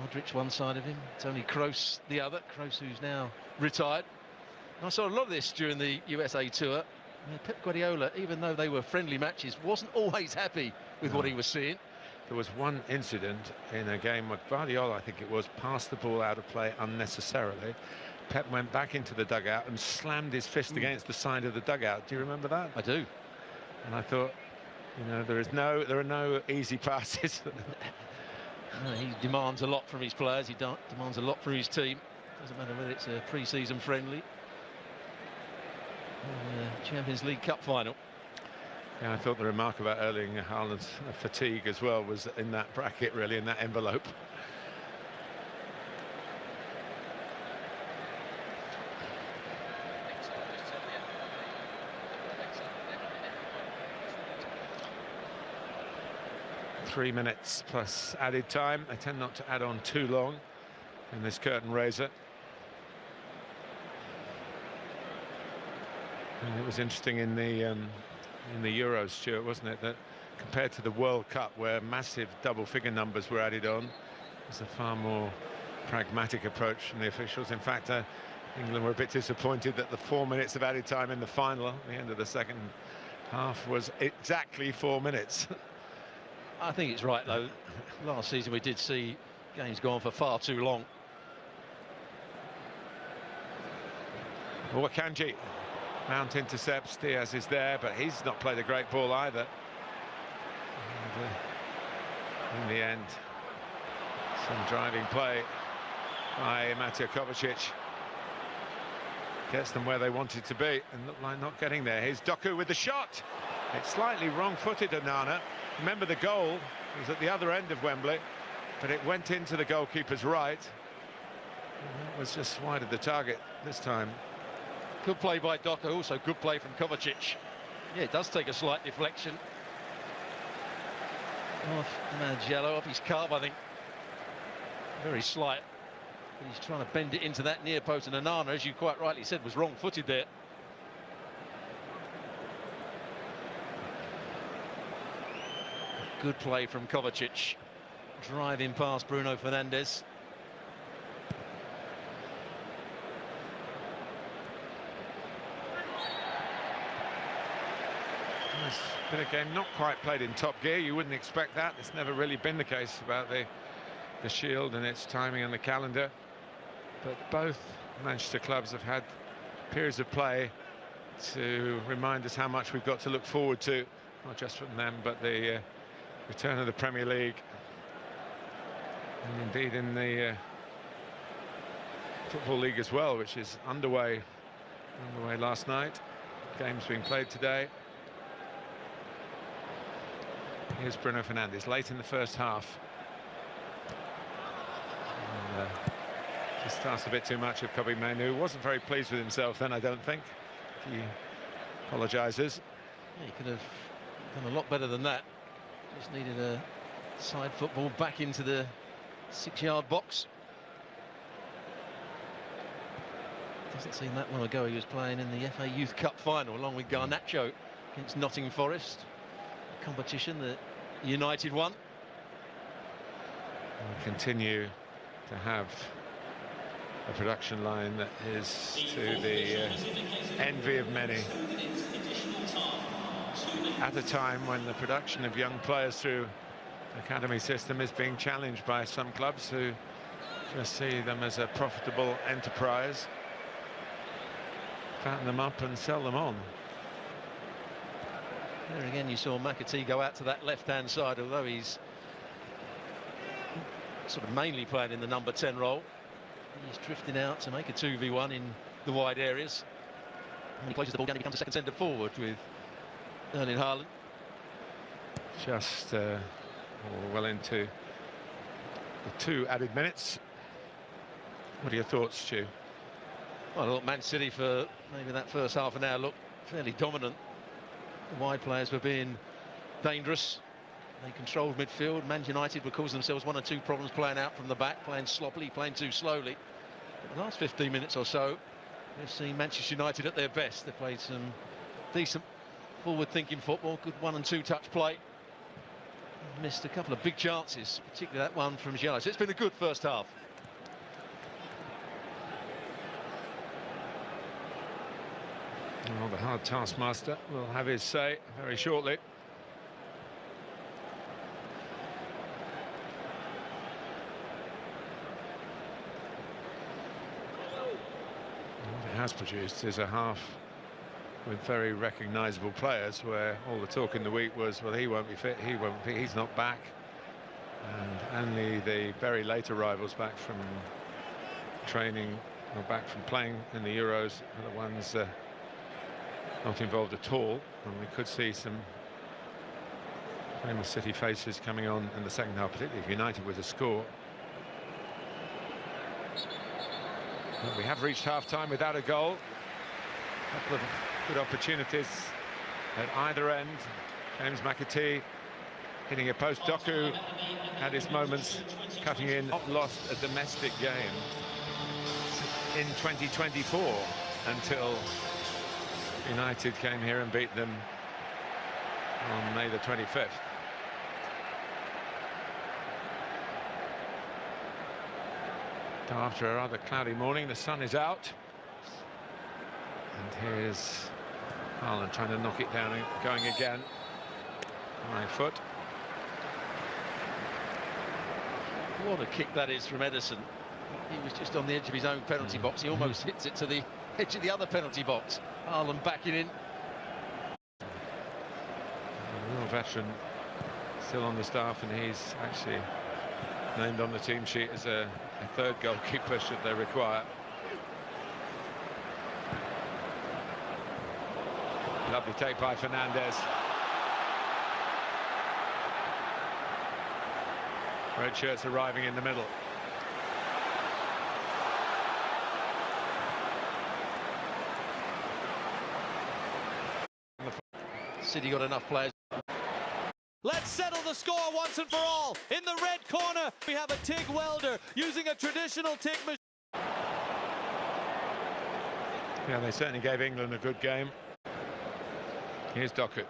Modric one side of him, Toni Kroos the other. Kroos, who's now retired. And I saw a lot of this during the USA tour. Pep Guardiola, even though they were friendly matches, wasn't always happy with what he was seeing. There was one incident in a game where Guardiola, I think it was, passed the ball out of play unnecessarily. Pep went back into the dugout and slammed his fist against the side of the dugout. Do you remember that? I do. And I thought, you know, there are no easy passes. No, he demands a lot from his players. He demands a lot from his team. Doesn't matter whether it's a pre-season friendly or Champions League Cup final. Yeah, I thought the remark about Erling Haaland's fatigue as well was in that bracket, really, in that envelope. Three minutes plus added time. They tend not to add on too long in this curtain raiser. And it was interesting in the Euros, Stuart, wasn't it, that compared to the World Cup, where massive double-figure numbers were added on, there's a far more pragmatic approach from the officials. In fact, England were a bit disappointed that the 4 minutes of added time in the final, at the end of the second half, was exactly 4 minutes. I think it's right, though. Last season we did see games go on for far too long. Wakanji, Mount intercepts, Diaz is there, but he's not played a great ball either. And, in the end, some driving play by Mateo Kovacic gets them where they wanted to be and look like not getting there. Here's Doku with the shot. It's slightly wrong-footed, Onana. Remember, the goal was at the other end of Wembley, but it went into the goalkeeper's right. And that was just wide of the target this time. Good play by Doku, also good play from Kovacic. Yeah, it does take a slight deflection. Off Mangello, off his calf, I think. Very slight. But he's trying to bend it into that near post, and Onana, as you quite rightly said, was wrong-footed there. Good play from Kovacic, driving past Bruno Fernandes. It's been a game not quite played in top gear. You wouldn't expect that. It's never really been the case about the Shield and its timing on the calendar. But both Manchester clubs have had periods of play to remind us how much we've got to look forward to, not just from them, but the return of the Premier League, and indeed in the Football League as well, which is underway last night. Games being played today. Here's Bruno Fernandes late in the first half. And, just asked a bit too much of Kobbie Mainoo. Wasn't very pleased with himself then, I don't think. He apologises. Yeah, he could have done a lot better than that. Just needed a side football back into the 6-yard box. Doesn't seem that long ago he was playing in the FA Youth Cup final along with Garnacho against Nottingham Forest. A competition that United won. We'll continue to have a production line that is to the envy of many. At a time when the production of young players through the academy system is being challenged by some clubs who just see them as a profitable enterprise, fatten them up and sell them on. There again you saw McAtee go out to that left-hand side, although he's sort of mainly playing in the number 10 role. He's drifting out to make a 2v1 in the wide areas. When he closes the ball down, he becomes a second centre forward with Erling Haaland. Just well into the 2 added minutes. What are your thoughts, Stu? Well, I thought Man City for maybe that first half an hour looked fairly dominant. The wide players were being dangerous. They controlled midfield. Man United were causing themselves 1 or 2 problems playing out from the back, playing sloppily, playing too slowly. But the last 15 minutes or so, we've seen Manchester United at their best. They played some decent forward-thinking football, good 1 and 2 touch play. Missed a couple of big chances, particularly that one from Giello. So it's been a good first half. Well, the hard taskmaster will have his say very shortly. What it has produced is a half with very recognisable players, where all the talk in the week was, well, he won't be fit, he won't be, he's not back, and only the very late arrivals back from training or back from playing in the Euros are the ones not involved at all. And we could see some famous City faces coming on in the second half, particularly if United with a score. But we have reached half-time without a goal. A couple of good opportunities at either end. James McAtee hitting a post. Doku had his moments cutting in. Not lost a domestic game in 2024 until United came here and beat them on May the 25th. After a rather cloudy morning, the sun is out. And here's Haaland trying to knock it down and going again. High foot. What a kick that is from Ederson. He was just on the edge of his own penalty box. He almost hits it to the edge of the other penalty box. Haaland backing in. A real veteran still on the staff, and he's actually named on the team sheet as a third goalkeeper should they require. Lovely take by Fernandez. Red shirts arriving in the middle. City got enough players. Let's settle the score once and for all. In the red corner, we have a TIG welder using a traditional TIG machine. Yeah, they certainly gave England a good game. Here's Doku.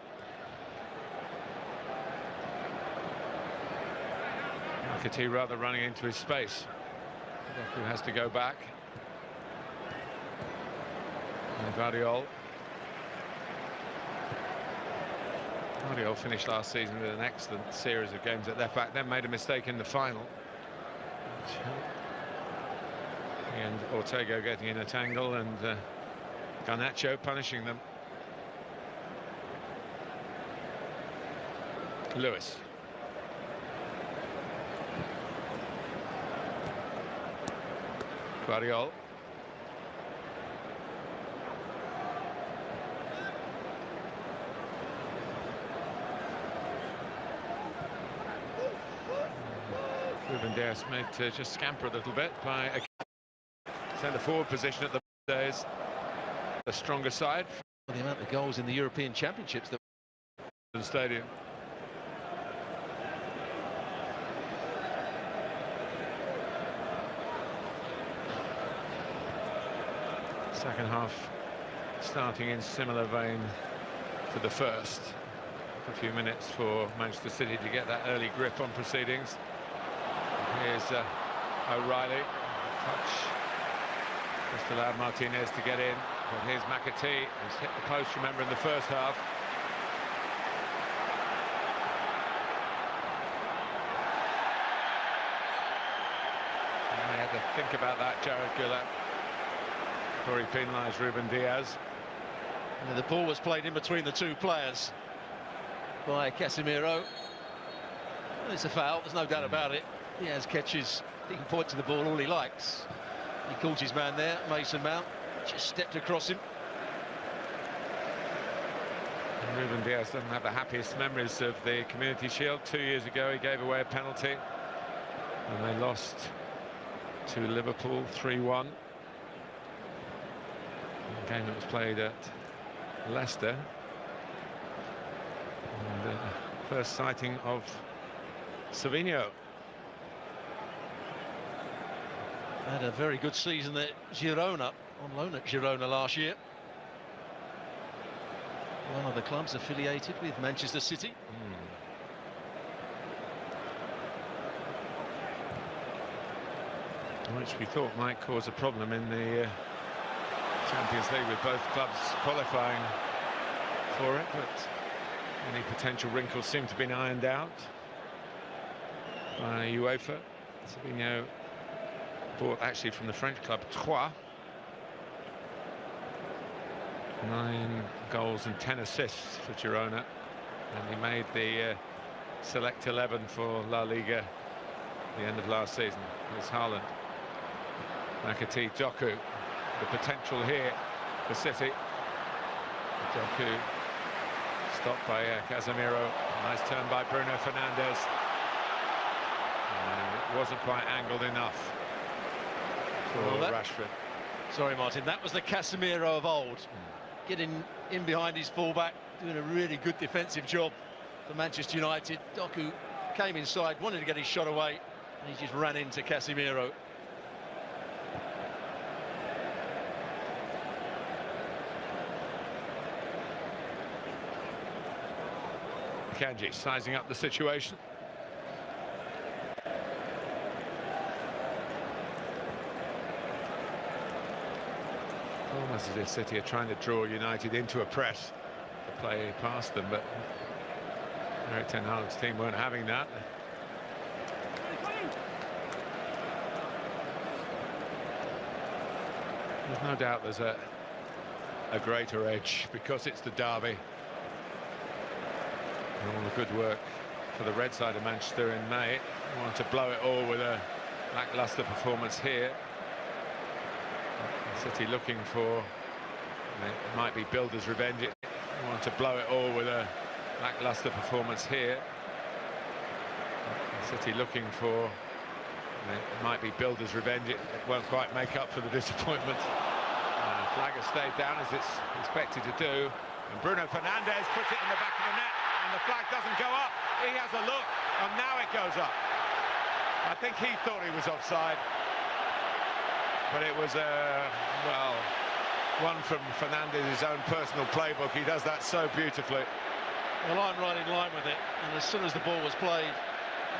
McAtee rather running into his space. Doku has to go back. And Guardiola finished last season with an excellent series of games at left back, then made a mistake in the final. And Ortega getting in a tangle, and Garnacho punishing them. Lewis. Guardiola. Ruben Dias-Made to just scamper a little bit by a centre-forward position at the days. The stronger side. The amount of goals in the European Championships that the stadium. Second half starting in similar vein to the first. A few minutes for Manchester City to get that early grip on proceedings. Here's O'Reilly. Touch Just allowed Martinez to get in, but here's McAtee, who's hit the post, remember, in the first half. And he had to think about that, Jared Gulak, before he penalised Ruben Diaz. And the ball was played in between the two players by Casemiro. It's a foul, there's no doubt about it. Diaz catches, he can point to the ball all he likes. He caught his man there, Mason Mount, just stepped across him. And Ruben Diaz doesn't have the happiest memories of the Community Shield. 2 years ago he gave away a penalty and they lost to Liverpool 3-1. A game that was played at Leicester. And first sighting of Savinho. Had a very good season at Girona, on loan at Girona last year. One of the clubs affiliated with Manchester City. Which we thought might cause a problem in the Champions League, with both clubs qualifying for it, but any potential wrinkles seem to have been ironed out by UEFA. Savinho bought actually from the French club Troyes. 9 goals and 10 assists for Girona, and he made the select 11 for La Liga at the end of last season. Here's Haaland, McAtee, Doku, the potential here for City. Doku stopped by Casemiro. Nice turn by Bruno Fernandes. And it wasn't quite angled enough for Rashford. Sorry, Martin, that was the Casemiro of old. Getting in behind his fullback, doing a really good defensive job for Manchester United. Doku came inside, wanted to get his shot away, and he just ran into Casemiro. Kanji sizing up the situation. Almost as if City are trying to draw United into a press to play past them, but Erik ten Hag's team weren't having that. There's no doubt there's a greater edge because it's the derby. And all the good work for the red side of Manchester in May. They want to blow it all with a lacklustre performance here. City looking for, it might be builders' revenge. They want to blow it all with a lacklustre performance here. City looking for, it might be builders' revenge. It won't quite make up for the disappointment. Flag has stayed down as it's expected to do. And Bruno Fernandes puts it in the back of the net. And the flag doesn't go up. He has a look, and now it goes up. I think he thought he was offside, but it was well, one from Fernandes' own personal playbook. He does that so beautifully. Well, I'm right in line with it, and as soon as the ball was played,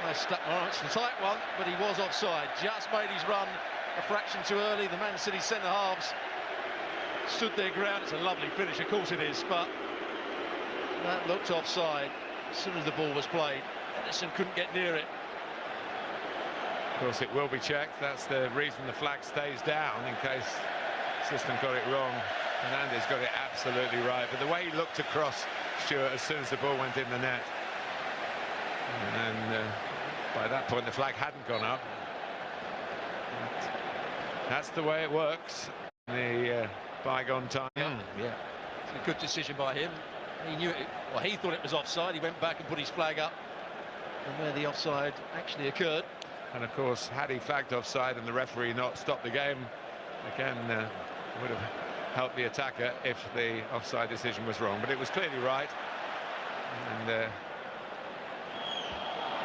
I stuck. It's a tight one, but he was offside. Just made his run a fraction too early. The Man City centre halves stood their ground. It's a lovely finish, of course it is, but that looked offside as soon as the ball was played. Edison couldn't get near it. Of course, it will be checked. That's the reason the flag stays down, in case the system got it wrong. Fernandes got it absolutely right. But the way he looked across, Stuart, as soon as the ball went in the net. And by that point, the flag hadn't gone up. But that's the way it works in the bygone time. Yeah, it's a good decision by him. He knew it, well, he thought it was offside. He went back and put his flag up from where the offside actually occurred. And of course, had he flagged offside and the referee not stopped the game, again, would have helped the attacker if the offside decision was wrong. But it was clearly right. And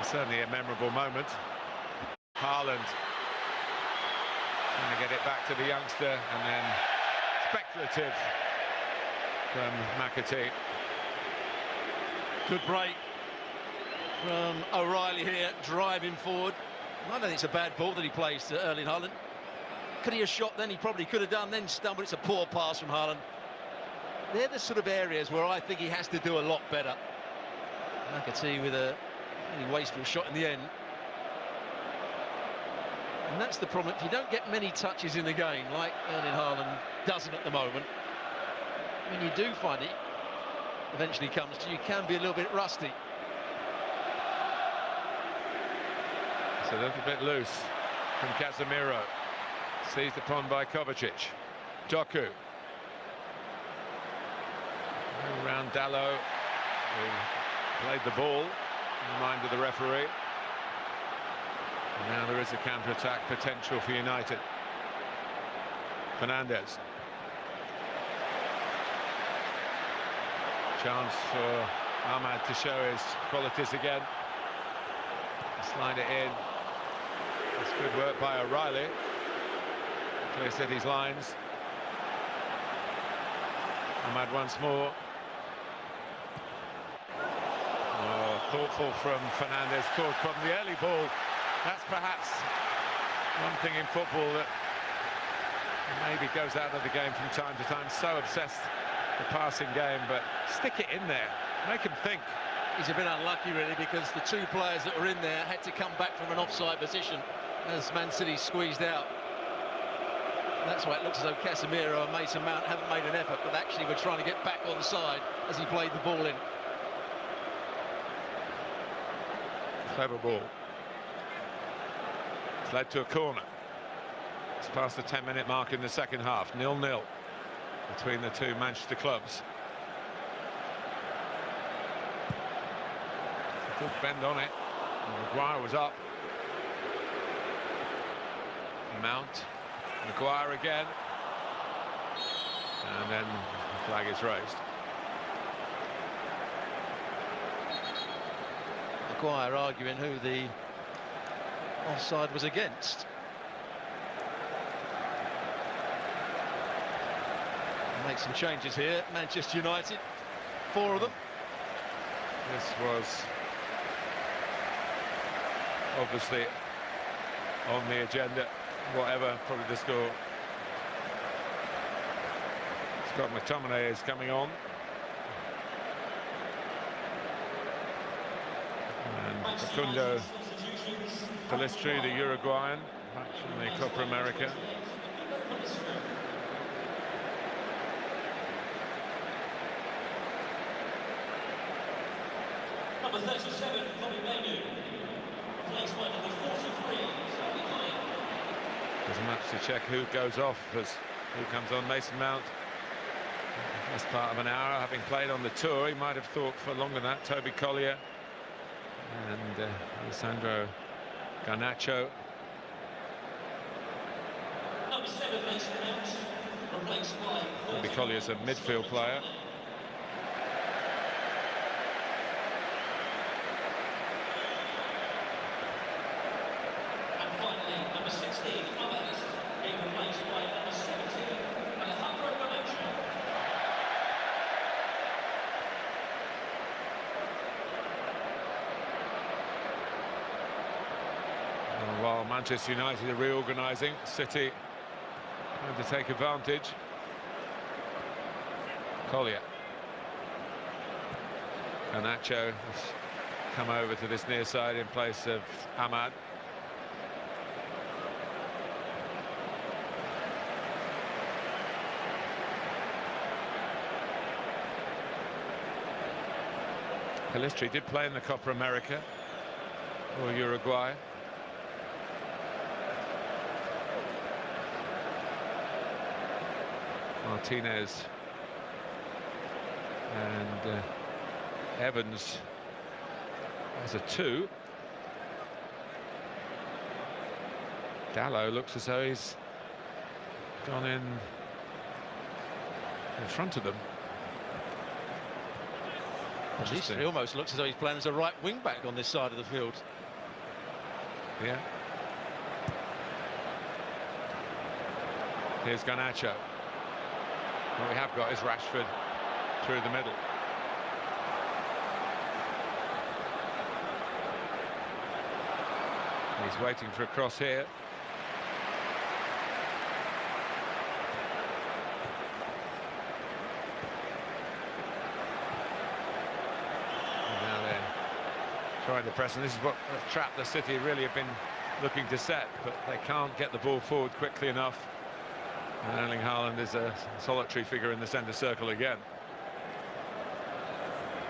certainly a memorable moment. Haaland trying to get it back to the youngster, and then speculative from McAtee. Good break from O'Reilly here, driving forward. I don't think it's a bad ball that he plays to Erling Haaland. Could he have shot then? He probably could have done, then stumbled. It's a poor pass from Haaland. They're the sort of areas where I think he has to do a lot better. McAtee with a really wasteful shot in the end. And that's the problem. If you don't get many touches in the game, like Erling Haaland doesn't at the moment, when you do find it eventually comes to you, can be a little bit rusty. It's a little bit loose from Casemiro. Seized upon by Kovacic. Doku. Around Dalot, who played the ball in the mind of the referee. And now there is a counter-attack potential for United. Fernandes. Chance for Ahmad to show his qualities again. Slide it in. It's good work by O'Reilly. Clear set his lines. Ahmad once more. Oh, thoughtful from Fernandes, caught from the early ball. That's perhaps one thing in football that maybe goes out of the game from time to time. So obsessed with the passing game, but stick it in there, make him think. He's a bit unlucky really, because the two players that were in there had to come back from an offside position as Man City squeezed out. That's why it looks as though Casemiro and Mason Mount haven't made an effort, but actually we're trying to get back on side as he played the ball in. Clever ball. It's led to a corner. It's past the 10-minute mark in the second half. 0-0 between the two Manchester clubs. A good bend on it. Maguire was up. Mount. Maguire again. And then the flag is raised. Maguire arguing who the offside was against. Make some changes here. Manchester United, 4 of them. This was obviously on the agenda, whatever probably the score. Scott McTominay is coming on. And Facundo Pellistri, the Uruguayan, back from the Copa America. Number 37, bruyne-o, replaced by number 43. There's a match to check who goes off as who comes on. Mason Mount, first part of an hour, having played on the tour. He might have thought for longer than that. Toby Collier and Alessandro Garnacho. Number 7, Mason Mount, replaced by Toby Collier's a midfield player. And finally, number 16, Ahmad, being replaced by number 17, haland-o. While Manchester United are reorganising, City trying to take advantage. Collier. Garnacho has come over to this near side in place of Ahmad. Pellistri did play in the Copa America for Uruguay. Martinez and Evans as a 2. Dalot looks as though he's gone in front of them. At least it almost looks as though he's playing as a right wing back on this side of the field. Yeah. Here's Garnacho. What we have got is Rashford through the middle. He's waiting for a cross here. trying to press, and this is what a trap the City really have been looking to set, but they can't get the ball forward quickly enough. And Erling Haaland is a solitary figure in the centre circle again.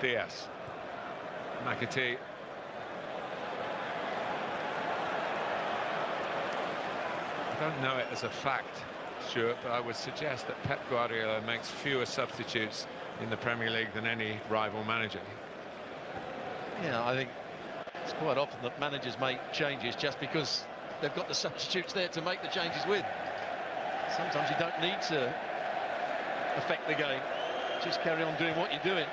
Diaz, McAtee. I don't know it as a fact, Stuart, but I would suggest that Pep Guardiola makes fewer substitutes in the Premier League than any rival manager. Yeah, I think it's quite often that managers make changes just because they've got the substitutes there to make the changes with. Sometimes you don't need to affect the game, just carry on doing what you're doing.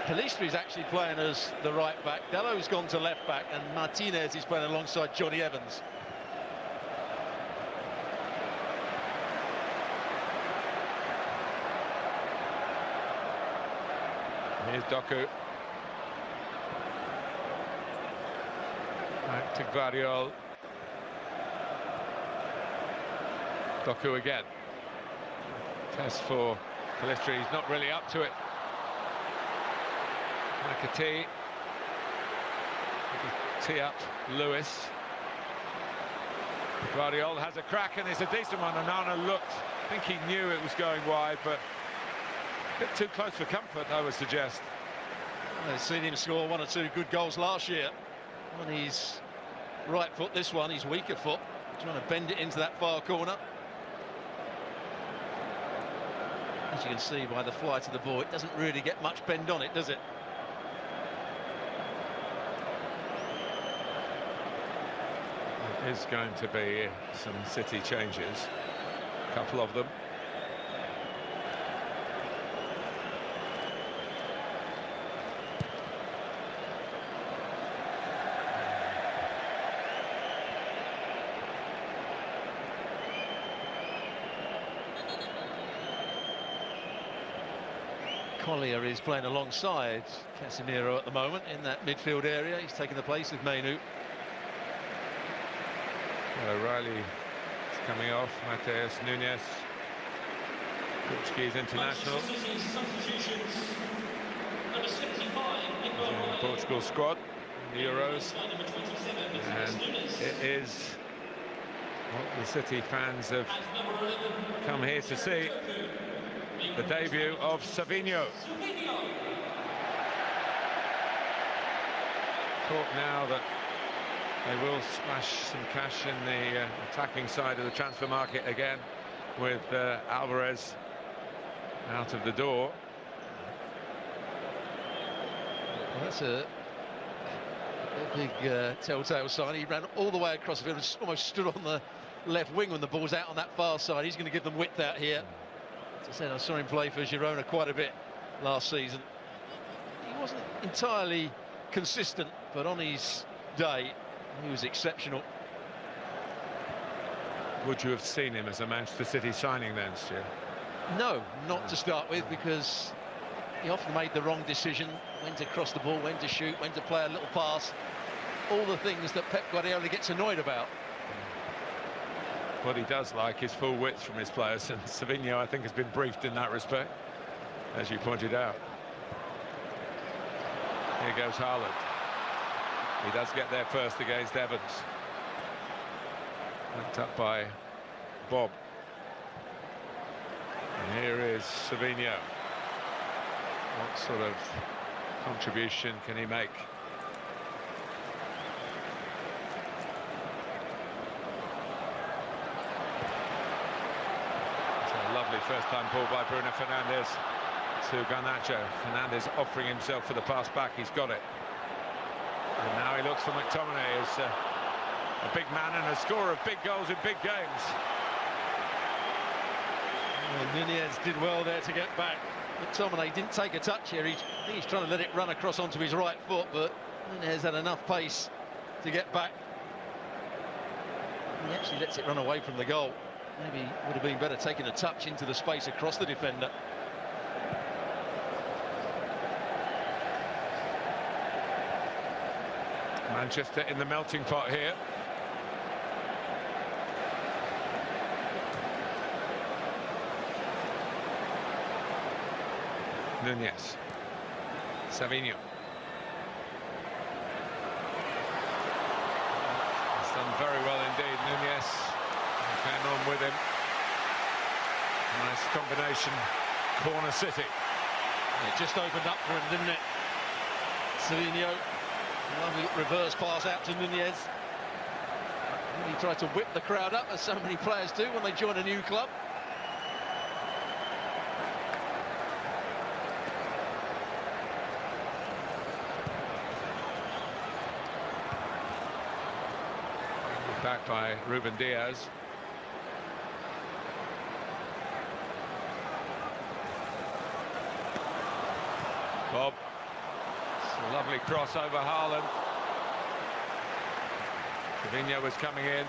Pelistri's actually playing as the right back, Dalot's gone to left back, and Martinez is playing alongside Johnny Evans. Here's Doku. Back to Gvardiol. Doku again. Test for Pelistri, he's not really up to it. McAtee. Tee up Lewis. Gvardiol has a crack, and it's a decent one. Onana looked, I think he knew it was going wide, but a bit too close for comfort, I would suggest. I've seen him score one or two good goals last year on his right foot. This one, his weaker foot, trying to bend it into that far corner. As you can see by the flight of the ball, it doesn't really get much bend on it, does it? There is going to be some City changes, a couple of them. Collier is playing alongside Casemiro at the moment in that midfield area. He's taking the place of Mainu. Riley is coming off. Mateus Nunes, Portuguese international. In the Portugal squad in the Euros. And it is what the City fans have come here to see. The debut of Savinho. Talk now that they will splash some cash in the attacking side of the transfer market again, with Alvarez out of the door. Well, that's a big telltale sign. He ran all the way across the field and almost stood on the left wing when the ball's out on that far side. He's going to give them width out here. As I said, I saw him play for Girona quite a bit last season. He wasn't entirely consistent, but on his day, he was exceptional. Would you have seen him as a Manchester City signing then, Stu? No, not to start with, because he often made the wrong decision, when to cross the ball, when to shoot, when to play a little pass. All the things that Pep Guardiola gets annoyed about. What he does like is full width from his players, and Savinho, I think, has been briefed in that respect, as you pointed out. Here goes Haaland. He does get there first against Evans. Backed up by Bob. And here is Savinho. What sort of contribution can he make? Lovely first-time ball by Bruno Fernandes to Garnacho. Fernandes offering himself for the pass back. He's got it. And now he looks for McTominay as a big man and a scorer of big goals in big games. Well, Nunez did well there to get back. McTominay didn't take a touch here. I think he's trying to let it run across onto his right foot, but Nunez had enough pace to get back. He actually lets it run away from the goal. Maybe would have been better taking a touch into the space across the defender. Manchester in the melting pot here. Nunez. Savinho. very well indeed. Nunez came on with him. Nice combination, corner City. It just opened up for him, didn't it? Savinho, lovely reverse pass out to Nunez. And he tried to whip the crowd up, as so many players do when they join a new club. Back by Ruben Diaz. Bob. It's a lovely cross over Haaland. Savinho was coming in,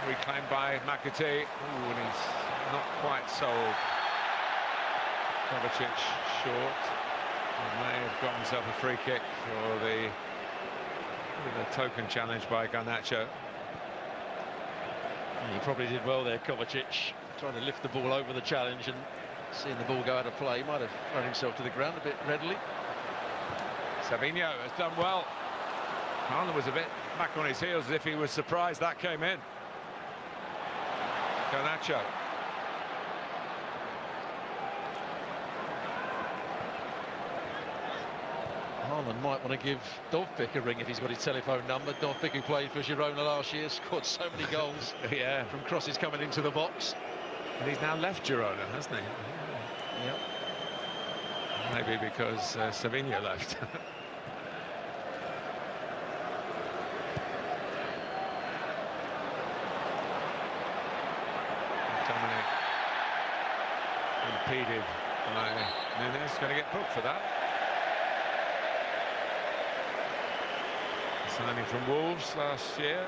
reclaimed by McAtee. Ooh, and he's not quite sold. Kovacic short. He may have got himself a free kick for the token challenge by Garnacho. He probably did well there, Kovacic, trying to lift the ball over the challenge and seeing the ball go out of play. He might have thrown himself to the ground a bit readily. Savinho has done well. Haaland was a bit back on his heels as if he was surprised that came in. Garnacho. Haaland might want to give Dovbyk a ring if he's got his telephone number. Dovbyk, who played for Girona last year, scored so many goals Yeah, from crosses coming into the box. and he's now left Girona, hasn't he? Yep. Maybe because Savinho left. Dominic impeded by Nunez, going to get booked for that. Signing from Wolves last year.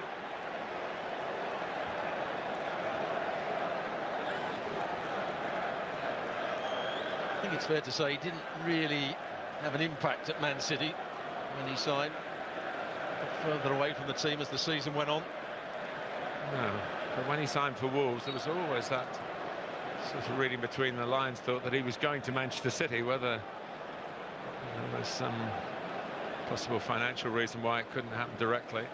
I think it's fair to say he didn't really have an impact at Man City when he signed. Got further away from the team as the season went on. No, but when he signed for Wolves, there was always that sort of reading between the lines, thought that he was going to Manchester City, whether there was some possible financial reason why it couldn't happen directly.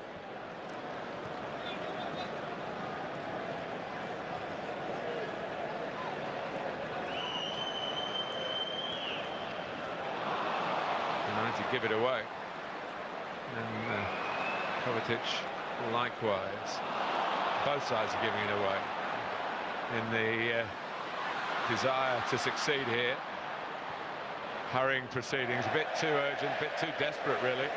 United give it away, and Kovacic likewise. Both sides are giving it away in the desire to succeed here. Hurrying proceedings, a bit too urgent, a bit too desperate, really.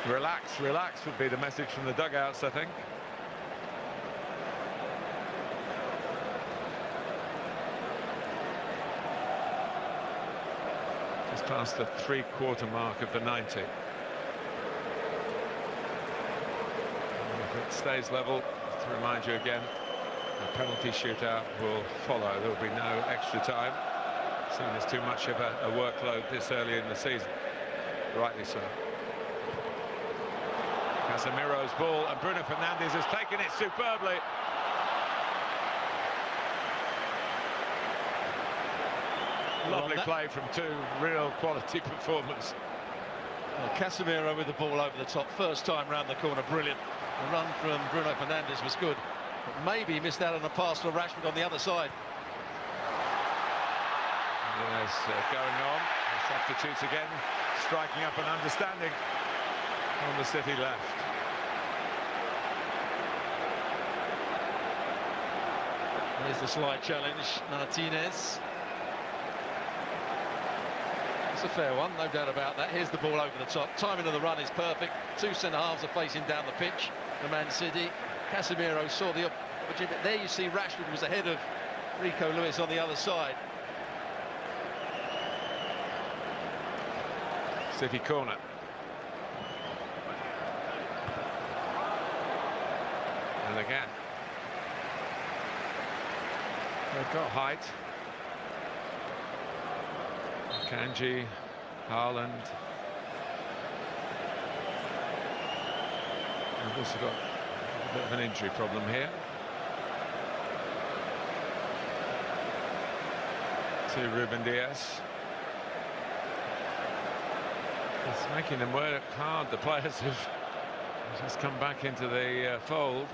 Relax, relax would be the message from the dugouts, I think. Just past the three-quarter mark of the 90. And if it stays level, to remind you again, a penalty shootout will follow. There will be no extra time. Seen as too much of a workload this early in the season. Rightly so. Casemiro's ball, and Bruno Fernandes has taken it superbly. Lovely play from two real quality performers. Well, Casemiro with the ball over the top, first time round the corner, brilliant. The run from Bruno Fernandes was good, but maybe he missed out on a pass for Rashford on the other side. Yes, going on. Substitutes again, striking up an understanding on the City left. There's the slide challenge, Martinez. It's a fair one, no doubt about that. Here's the ball over the top. Timing of the run is perfect. Two centre-halves are facing down the pitch for Man City. Casemiro saw the opportunity, but there you see Rashford was ahead of Rico Lewis on the other side. City corner. And again. They've got height. Kanji, Haaland. They've also got a bit of an injury problem here. To Ruben Diaz. It's making them work hard, the players of He's come back into the fold.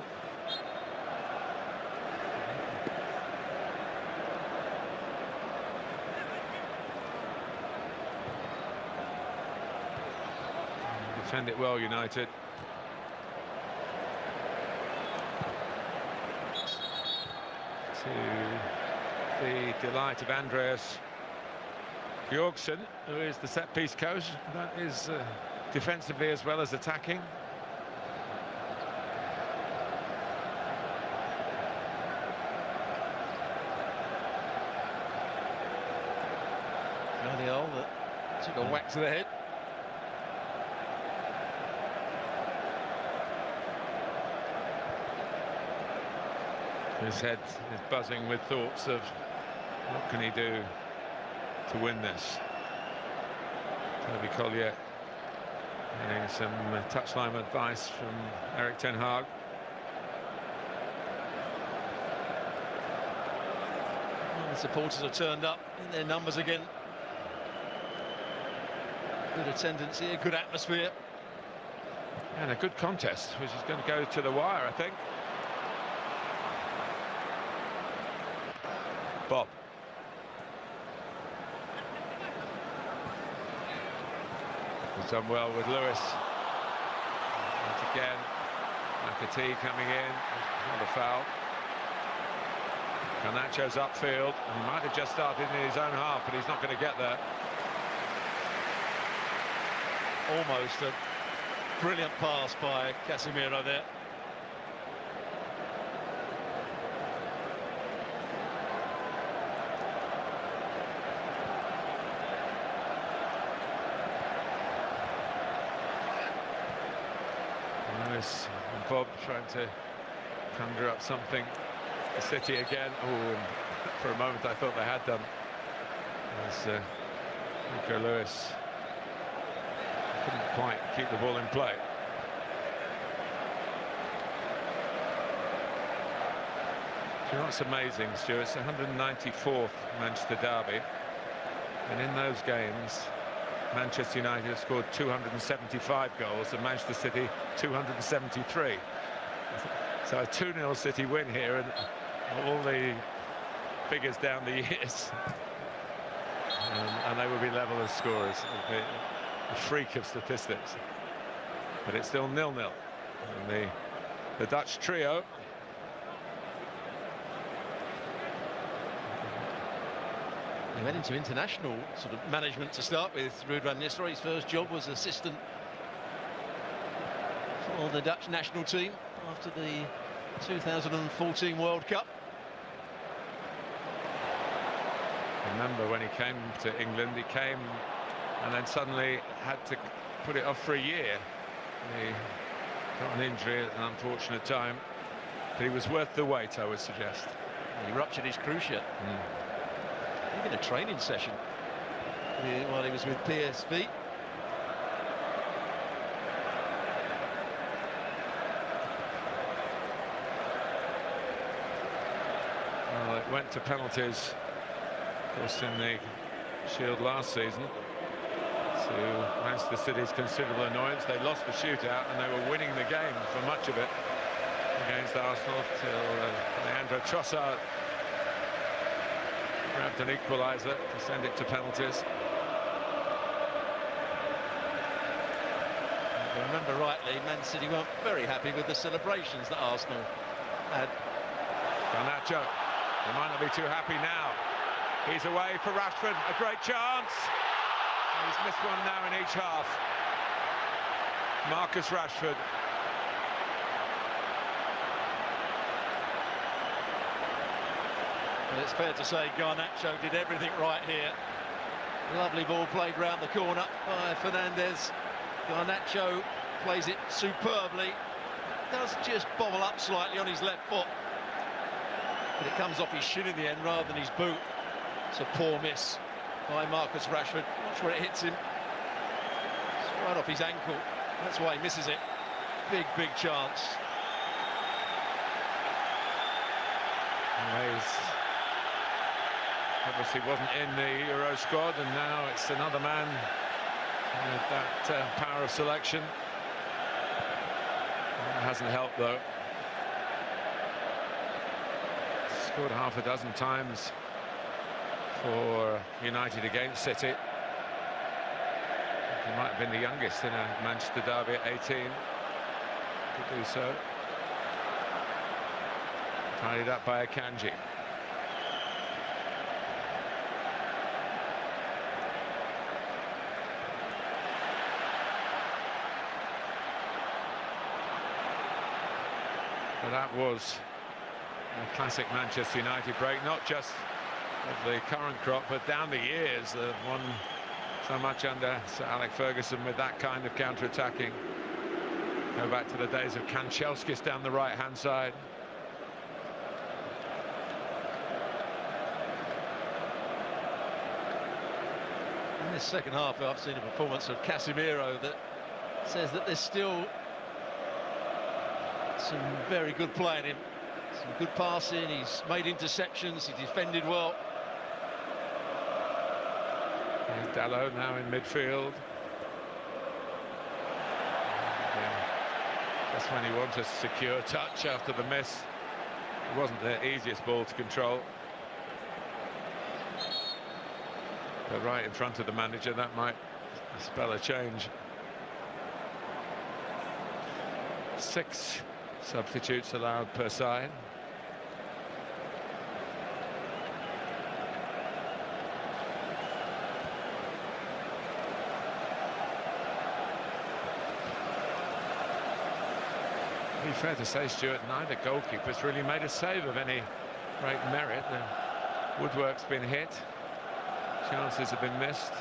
Defend it well, United. To the delight of Andreas Bjorksson, who is the set-piece coach. That is defensively as well as attacking. Guardiola that took a whack to the head. His head is buzzing with thoughts of what can he do to win this. Toby Collier getting some touchline advice from Erik ten Hag. Well, the supporters have turned up in their numbers again. Good attendance here, good atmosphere. And a good contest, which is going to go to the wire, I think. Bob. He's done well with Lewis. Once again, McAtee coming in. Not a foul. Garnacho's upfield. He might have just started in his own half, but he's not going to get there. Almost a brilliant pass by Casemiro there. Lewis and Bob trying to conjure up something. The City again. Oh, and for a moment I thought they had done. As Nico Lewis couldn't quite keep the ball in play. You know what's amazing, Stuart? It's the 194th Manchester derby, and in those games Manchester United have scored 275 goals and Manchester City 273. So a 2-0 City win here, and all the figures down the years, and they will be level as scorers. A freak of statistics, but it's still 0-0. And the Dutch trio. He went into international sort of management to start with. Ruud van Nistelrooy, his first job was assistant for the Dutch national team after the 2014 World Cup. Remember when he came to England, he came and then suddenly had to put it off for a year. He got an injury at an unfortunate time, but he was worth the wait, I would suggest. He ruptured his cruciate. Even a training session while he was with PSV. Well, it went to penalties, of course, in the Shield last season. To Manchester City's considerable annoyance, they lost the shootout and they were winning the game for much of it against Arsenal till Leandro Trossard grabbed an equaliser to send it to penalties. If I remember rightly, Man City weren't very happy with the celebrations that Arsenal had. Garnacho, they might not be too happy now. He's away for Rashford, a great chance. He's missed one now in each half. Marcus Rashford. Well, it's fair to say Garnacho did everything right here. Lovely ball played round the corner by Fernandes. Garnacho plays it superbly. Does just bobble up slightly on his left foot, but it comes off his shin in the end rather than his boot. It's a poor miss by Marcus Rashford. Watch where it hits him. It's right off his ankle. That's why he misses it. Big chance. Obviously wasn't in the Euro squad, and now it's another man with that power of selection. hasn't helped though. Scored half a dozen times for United against City. He might have been the youngest in a Manchester derby at 18 to do so. Tidied up by Akanji. But that was a classic Manchester United break, not just of the current crop, but down the years. They've won so much under Sir Alex Ferguson with that kind of counter-attacking. Go back to the days of Kanchelskis down the right-hand side. In this second half, I've seen a performance of Casemiro that says that there's still some very good play in him, some good passing, he's made interceptions, he defended well. Here's Dalot now in midfield. Just when he wants a secure touch after the miss. It wasn't the easiest ball to control. But right in front of the manager, that might spell a change. 6 substitutes allowed per side. To be fair to say, Stuart, neither goalkeeper's really made a save of any great merit. The woodwork's been hit, chances have been missed,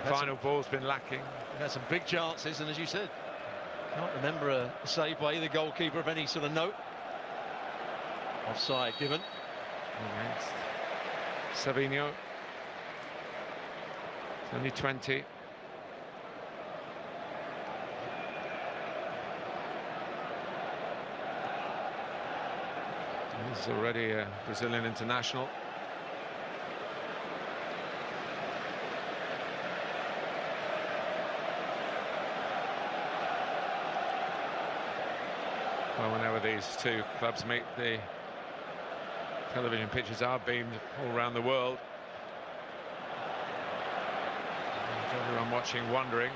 final ball's been lacking. We've had some big chances, and as you said, can't remember a save by either goalkeeper of any sort of note. Offside given. Against Savinho. He's only 20. He's already a Brazilian international. Well, whenever these two clubs meet, the television pitches are beamed all around the world. And everyone watching wondering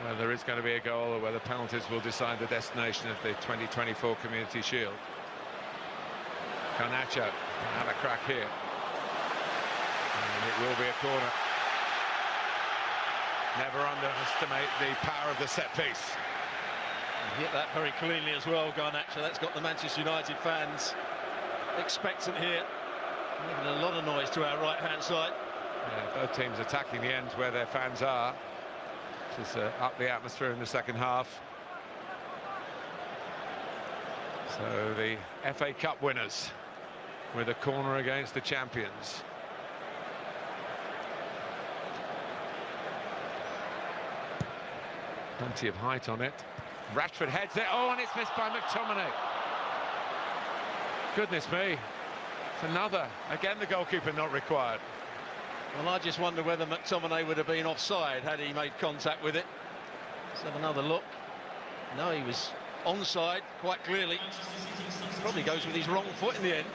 whether there is going to be a goal or whether penalties will decide the destination of the 2024 Community Shield. Garnacho had a crack here. And it will be a corner. Never underestimate the power of the set piece. He hit that very cleanly as well, Garnacho. That's got the Manchester United fans expectant here, making a lot of noise to our right-hand side. Yeah, both teams attacking the ends where their fans are. Just up the atmosphere in the second half. So the FA Cup winners with a corner against the champions. Plenty of height on it. Rashford heads it. Oh, and it's missed by McTominay. Goodness me. It's another. Again, the goalkeeper not required. Well, I just wonder whether McTominay would have been offside had he made contact with it. Let's have another look. No, he was onside, quite clearly. Probably goes with his wrong foot in the end.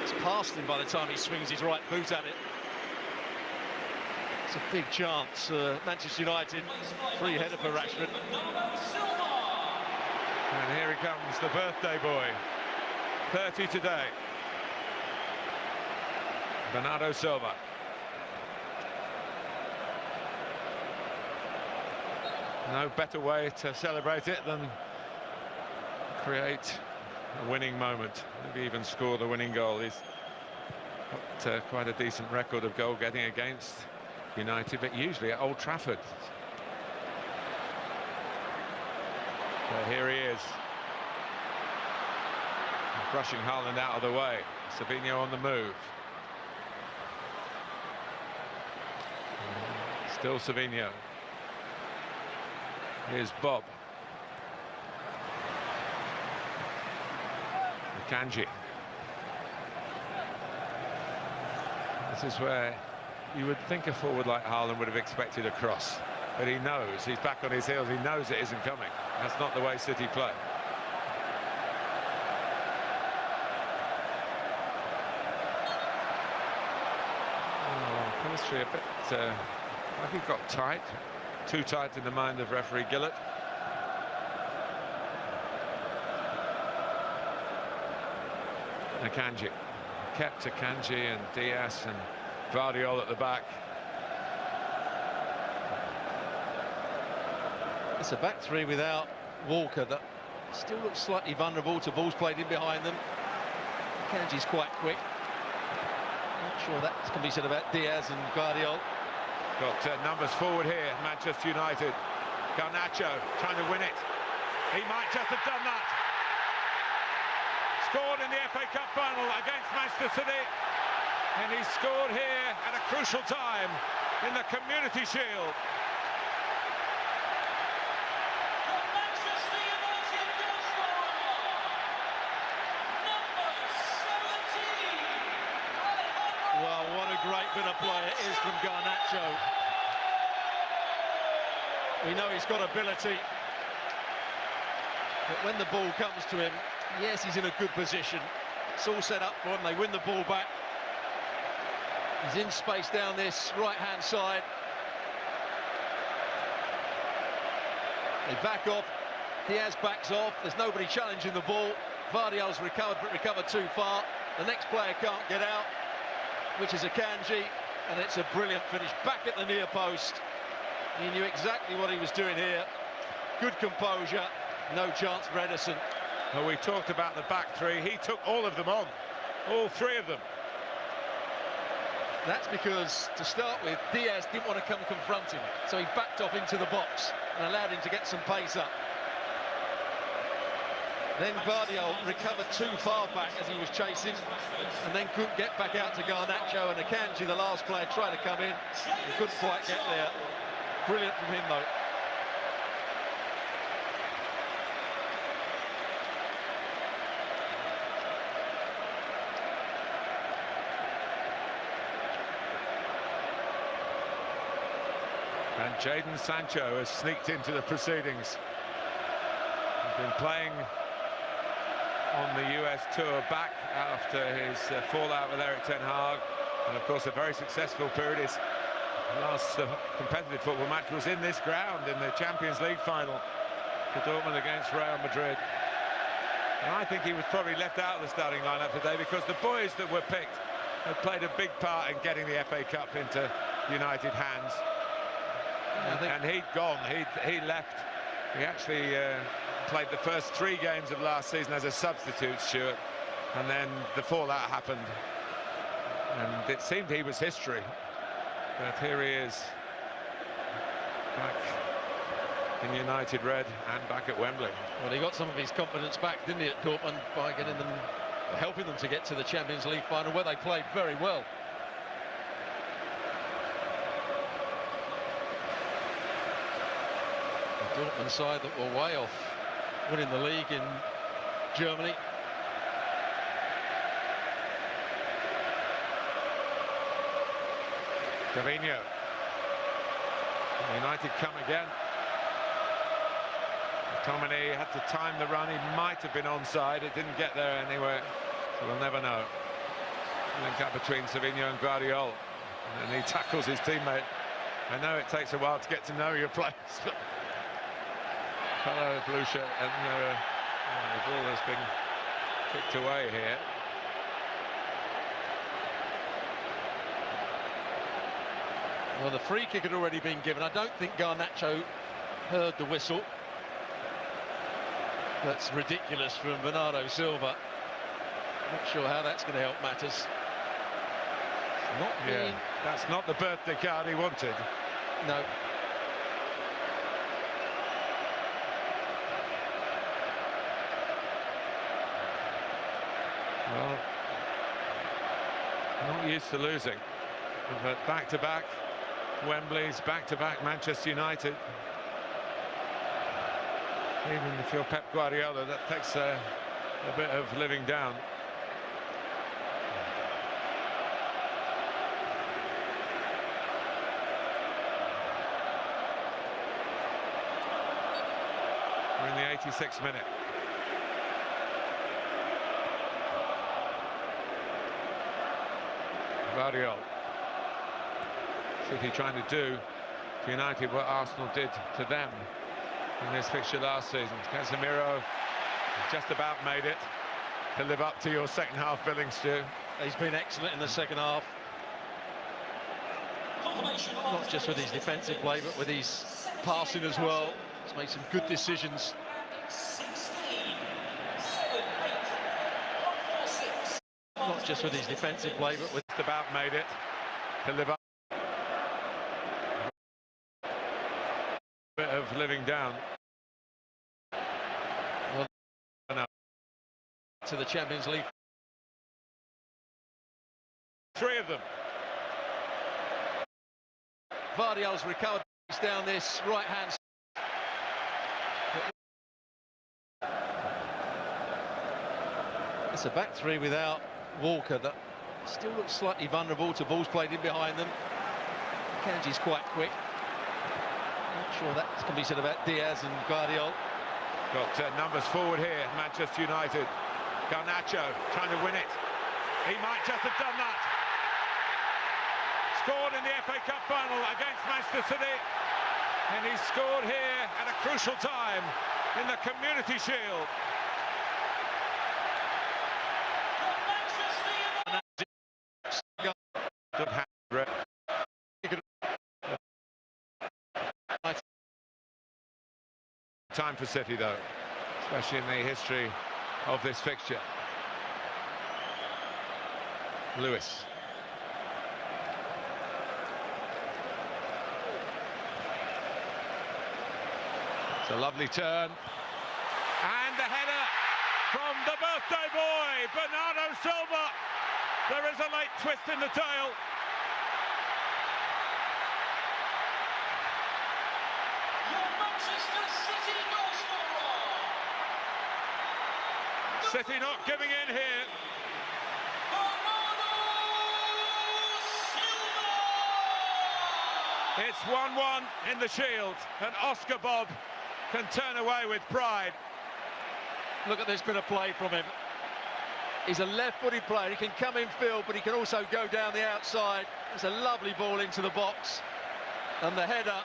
It's past him by the time he swings his right boot at it. It's a big chance. Manchester United, free header for Rashford. And here he comes, the birthday boy. 30 today. Bernardo Silva. No better way to celebrate it than create a winning moment. Maybe even score the winning goal. He's got quite a decent record of goal getting against United, but usually at Old Trafford. But here he is, brushing Haaland out of the way. Savinho on the move. Still Savinho. Here's Bob. Akanji. This is where you would think a forward like Haaland would have expected a cross. but he knows, he's back on his heels, he knows it isn't coming. That's not the way City play. Oh, chemistry a bit, like he got tight, too tight in the mind of referee Gillett. Akanji, kept Akanji and Diaz and Guardiola at the back. It's a back three without Walker that still looks slightly vulnerable to balls played in behind them. Akanji's quite quick. Not sure that can be said about Diaz and Guardiola. Got numbers forward here, Manchester United. Garnacho trying to win it. He might just have done that. Scored in the FA Cup final against Manchester City. And he scored here at a crucial time in the Community Shield. Well, what a great bit of play it is from Garnacho. We know he's got ability, but when the ball comes to him, yes, he's in a good position. It's all set up for him. They win the ball back. He's in space down this right-hand side. They back off. Diaz backs off. There's nobody challenging the ball. Vardiol's recovered, but recovered too far. The next player can't get out, which is Akanji, and it's a brilliant finish back at the near post. He knew exactly what he was doing here. Good composure, no chance for Edison. Well, we talked about the back three. He took all of them on, all three of them. That's because, to start with, Diaz didn't want to come confront him, so he backed off into the box and allowed him to get some pace up. Then Vardiol recovered too far back as he was chasing, and then couldn't get back out to Garnacho, and Akanji, the last player, tried to come in. He couldn't quite get there. Brilliant from him, though. And Jadon Sancho has sneaked into the proceedings. He's been playing on the US tour back after his fallout with Erik ten Hag, and of course a very successful period. His last competitive football match was in this ground in the Champions League final for Dortmund against Real Madrid. And I think he was probably left out of the starting lineup today because the boys that were picked had played a big part in getting the FA Cup into United hands. And he'd gone, he left. He actually played the first 3 games of last season as a substitute, Stuart, and then the fallout happened, and it seemed he was history, but here he is back in United red and back at Wembley. Well, he got some of his confidence back, didn't he, at Dortmund, by getting them, helping them to get to the Champions League final, where they played very well. Dortmund side that were way off winning the league in Germany. Cavino. United come again. McTominay had to time the run. He might have been onside. It didn't get there anywhere, so we'll never know. Link up between Savinho and Guardiola, and he tackles his teammate. I know it takes a while to get to know your players, but fellow blue shirt, and the ball has been kicked away here. Well, the free kick had already been given. I don't think Garnacho heard the whistle. That's ridiculous from Bernardo Silva. Not sure how that's going to help matters. That's not the birthday card he wanted. No. Well, not used to losing, but back-to-back Wembleys, back-to-back Manchester United. Even if you're Pep Guardiola, that takes a bit of living down. 86th minute. Guardiola. City trying to do to United what Arsenal did to them in this fixture last season. Casemiro just about made it to live up to your second half billing, Stu. He's been excellent in the second half. Not just with his defensive play, but with his passing as well. He's made some good decisions. Not just with his defensive play, but with just about made it to live up. Bit of living down. Well, to the Champions League. 3 of them. Vardiol's recovered down this right hand. It's a back three without Walker that still looks slightly vulnerable to balls played in behind them. Kanji's quite quick. Not sure that can be said about Diaz and Guardiola. Got numbers forward here, Manchester United. Garnacho trying to win it. He might just have done that. Scored in the FA Cup final against Manchester City, and he scored here at a crucial time in the Community Shield. Time for City though, especially in the history of this fixture. Lewis. It's a lovely turn. And the header from the birthday boy, Bernardo Silva. There is a late twist in the tail. Your Manchester City goal scorer. City not giving in here. Bernardo Silva. It's 1-1 in the Shield, and Oscar Bob can turn away with pride. Look at this bit of play from him. He's a left-footed player. He can come in field, but he can also go down the outside. It's a lovely ball into the box. And the header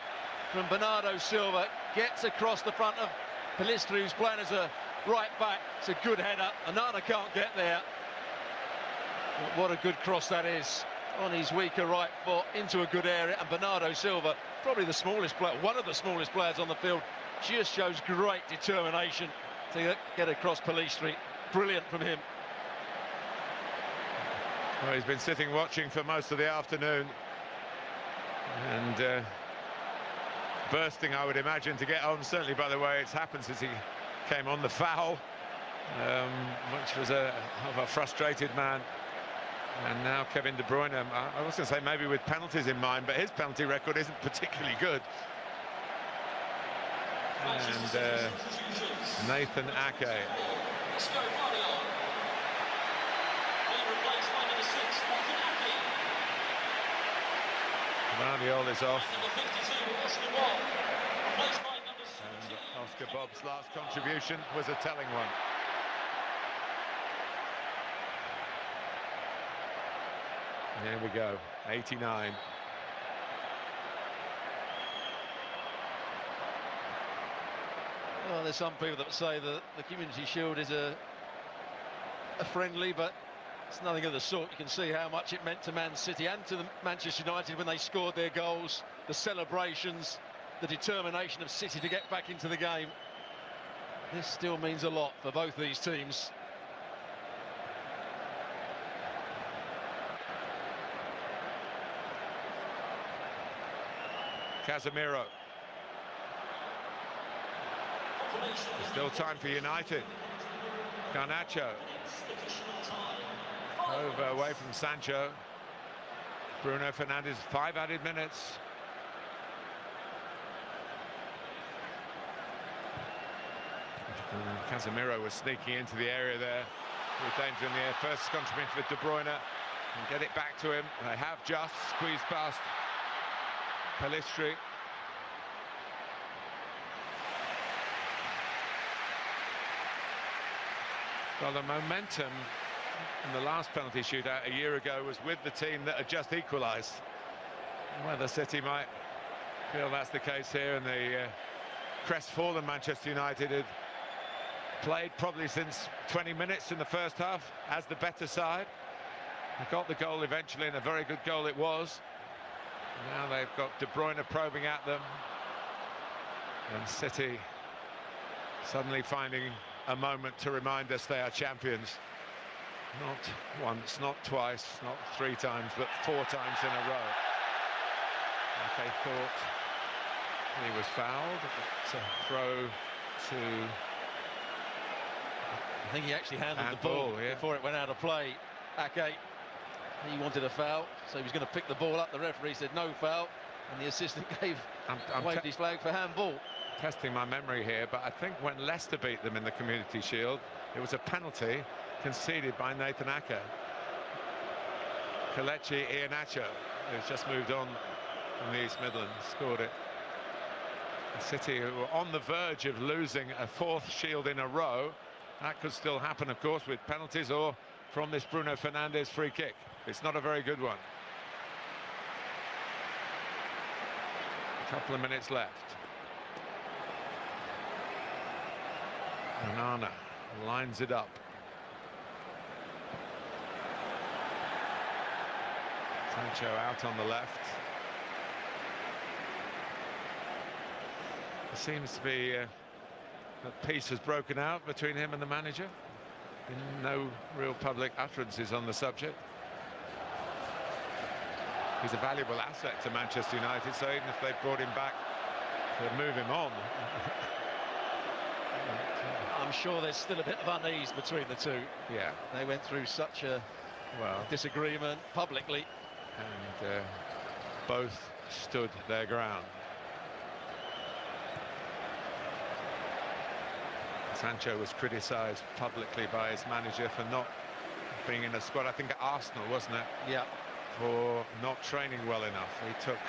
from Bernardo Silva gets across the front of Pellistri, who's playing as a right back. It's a good header. Onana can't get there. But what a good cross that is. On his weaker right foot into a good area, and Bernardo Silva, probably the smallest player, one of the smallest players on the field, just shows great determination to get across Pellistri. Brilliant from him. Well, he's been sitting watching for most of the afternoon, and bursting, I would imagine, to get on, certainly by the way it's happened since he came on the foul, which was of a frustrated man. And now Kevin De Bruyne, I was going to say maybe with penalties in mind, but his penalty record isn't particularly good. And Nathan Ake. Guardiola is off. And Oscar Bobb's last contribution was a telling one. There we go, 89. Well, there's some people that say that the Community Shield is a friendly, but it's nothing of the sort. You can see how much it meant to Man City and to Manchester United when they scored their goals, the celebrations, the determination of City to get back into the game. This still means a lot for both these teams. Casemiro. Still time for United. Garnacho. Over away from Sancho. Bruno Fernandes, 5 added minutes. Casemiro was sneaking into the area there with danger in the air. First contribution for De Bruyne, and get it back to him. They have just squeezed past Pellistri. Well, the momentum in the last penalty shootout a year ago was with the team that had just equalised. Whether City might feel that's the case here, and the crestfallen Manchester United had played probably since 20 minutes in the first half as the better side. They got the goal eventually, and a very good goal it was. Now they've got De Bruyne probing at them, and City suddenly finding a moment to remind us they are champions. Not once, not twice, not 3 times, but 4 times in a row. They thought he was fouled. It's a throw to... I think he actually handled the ball before it went out of play. Ake, he wanted a foul, so he was going to pick the ball up. The referee said no foul, and the assistant waved his flag for handball. Testing my memory here, but I think when Leicester beat them in the Community Shield, it was a penalty conceded by Nathan Ake. Kelechi Iheanacho, who's just moved on from the East Midlands, scored it. The City, who were on the verge of losing a 4th Shield in a row. That could still happen, of course, with penalties or from this Bruno Fernandes free kick. It's not a very good one. A couple of minutes left. Onana lines it up. Sancho out on the left. There seems to be a peace has broken out between him and the manager. No real public utterances on the subject. He's a valuable asset to Manchester United, so even if they brought him back to move him on. I'm sure there's still a bit of unease between the two. Yeah. They went through such a disagreement publicly. And both stood their ground. Sancho was criticised publicly by his manager for not being in a squad, I think at Arsenal, wasn't it? Yeah. For not training well enough. He took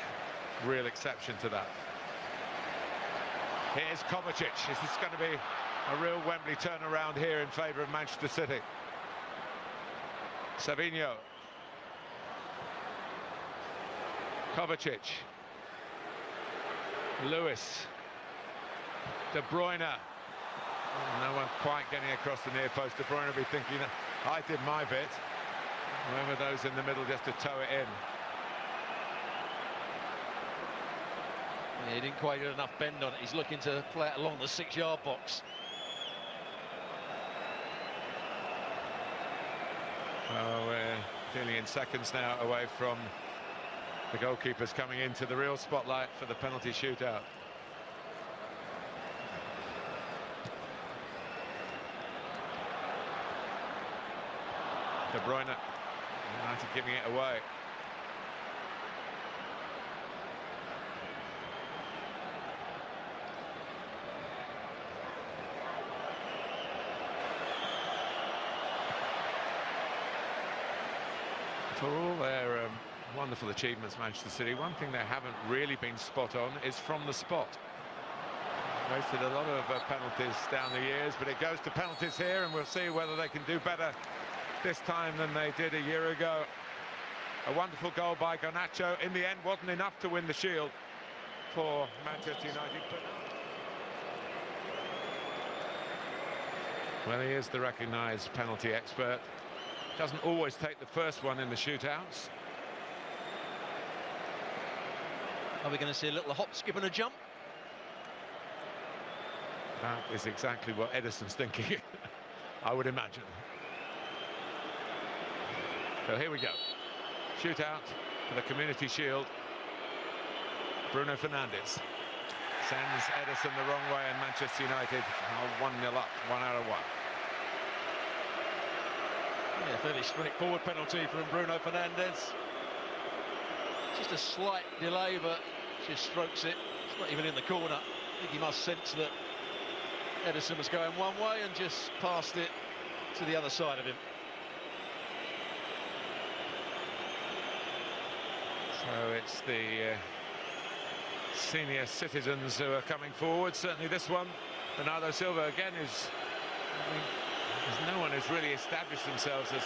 real exception to that. Here's Kovacic. Is this going to be a real Wembley turnaround here in favour of Manchester City? Savinho. Kovacic. Lewis. De Bruyne. No one quite getting across the near post. De Bruyne will be thinking, I did my bit. Whoever those in the middle just to tow it in. Yeah, he didn't quite get enough bend on it. He's looking to play it along the 6-yard box. Well, we're nearly in seconds now away from the goalkeepers coming into the real spotlight for the penalty shootout. De Bruyne, United giving it away. For all their wonderful achievements, Manchester City, one thing they haven't really been spot on is from the spot. Wasted a lot of penalties down the years, but it goes to penalties here, and we'll see whether they can do better this time than they did a year ago. A wonderful goal by Garnacho. In the end, wasn't enough to win the Shield for Manchester United. Well, he is the recognised penalty expert. Doesn't always take the first one in the shootouts. Are we going to see a little hop, skip and a jump? That is exactly what Edison's thinking, I would imagine. So here we go. Shootout for the Community Shield. Bruno Fernandes sends Edison the wrong way, and Manchester United are 1-0 up, 1 out of 1. Yeah, fairly straightforward penalty from Bruno Fernandes. Just a slight delay, but just strokes it. It's not even in the corner. I think he must sense that Edison was going one way and just passed it to the other side of him. So it's the senior citizens who are coming forward. Certainly this one, Bernardo Silva again is There's no one who's really established themselves as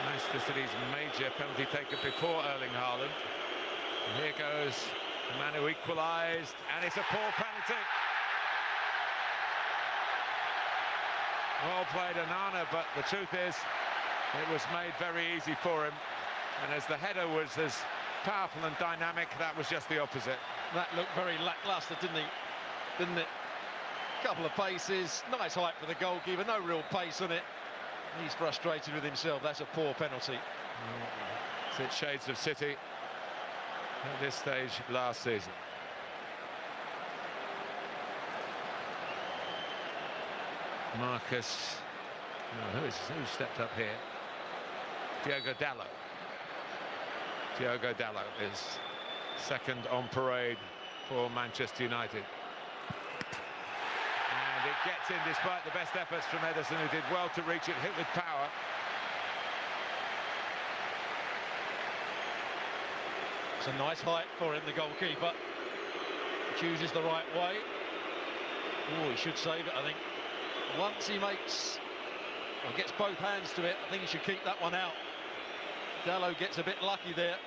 Manchester City's major penalty taker before Erling Haaland. And here goes the man who equalised, and it's a poor penalty. Well played, Onana, but the truth is, it was made very easy for him. And as the header was as powerful and dynamic, that was just the opposite. That looked very lacklustre, didn't it? Couple of paces, nice height for the goalkeeper, no real pace on it. He's frustrated with himself. That's a poor penalty. It's shades of City at this stage last season. Marcus, who stepped up here? Diogo Dalot. Diogo Dalot is second on parade for Manchester United. And it gets in despite the best efforts from Ederson, who did well to reach it, hit with power. It's a nice height for him, the goalkeeper. Chooses the right way. Oh, he should save it, I think. Once he gets both hands to it, I think he should keep that one out. Dalot gets a bit lucky there.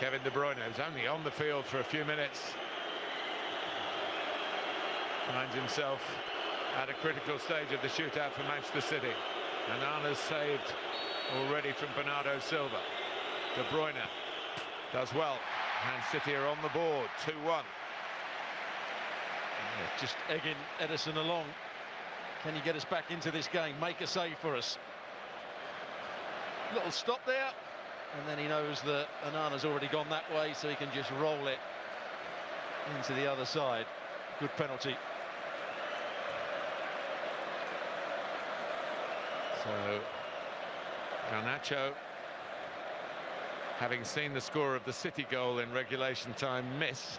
Kevin De Bruyne was only on the field for a few minutes. Finds himself at a critical stage of the shootout for Manchester City. Onana's saved already from Bernardo Silva. De Bruyne does well, and City are on the board, 2-1. Yeah, just egging Ederson along. Can he get us back into this game? Make a save for us. Little stop there, and then he knows that Onana's already gone that way, so he can just roll it into the other side. Good penalty. So Garnacho, having seen the score of the City goal in regulation time miss,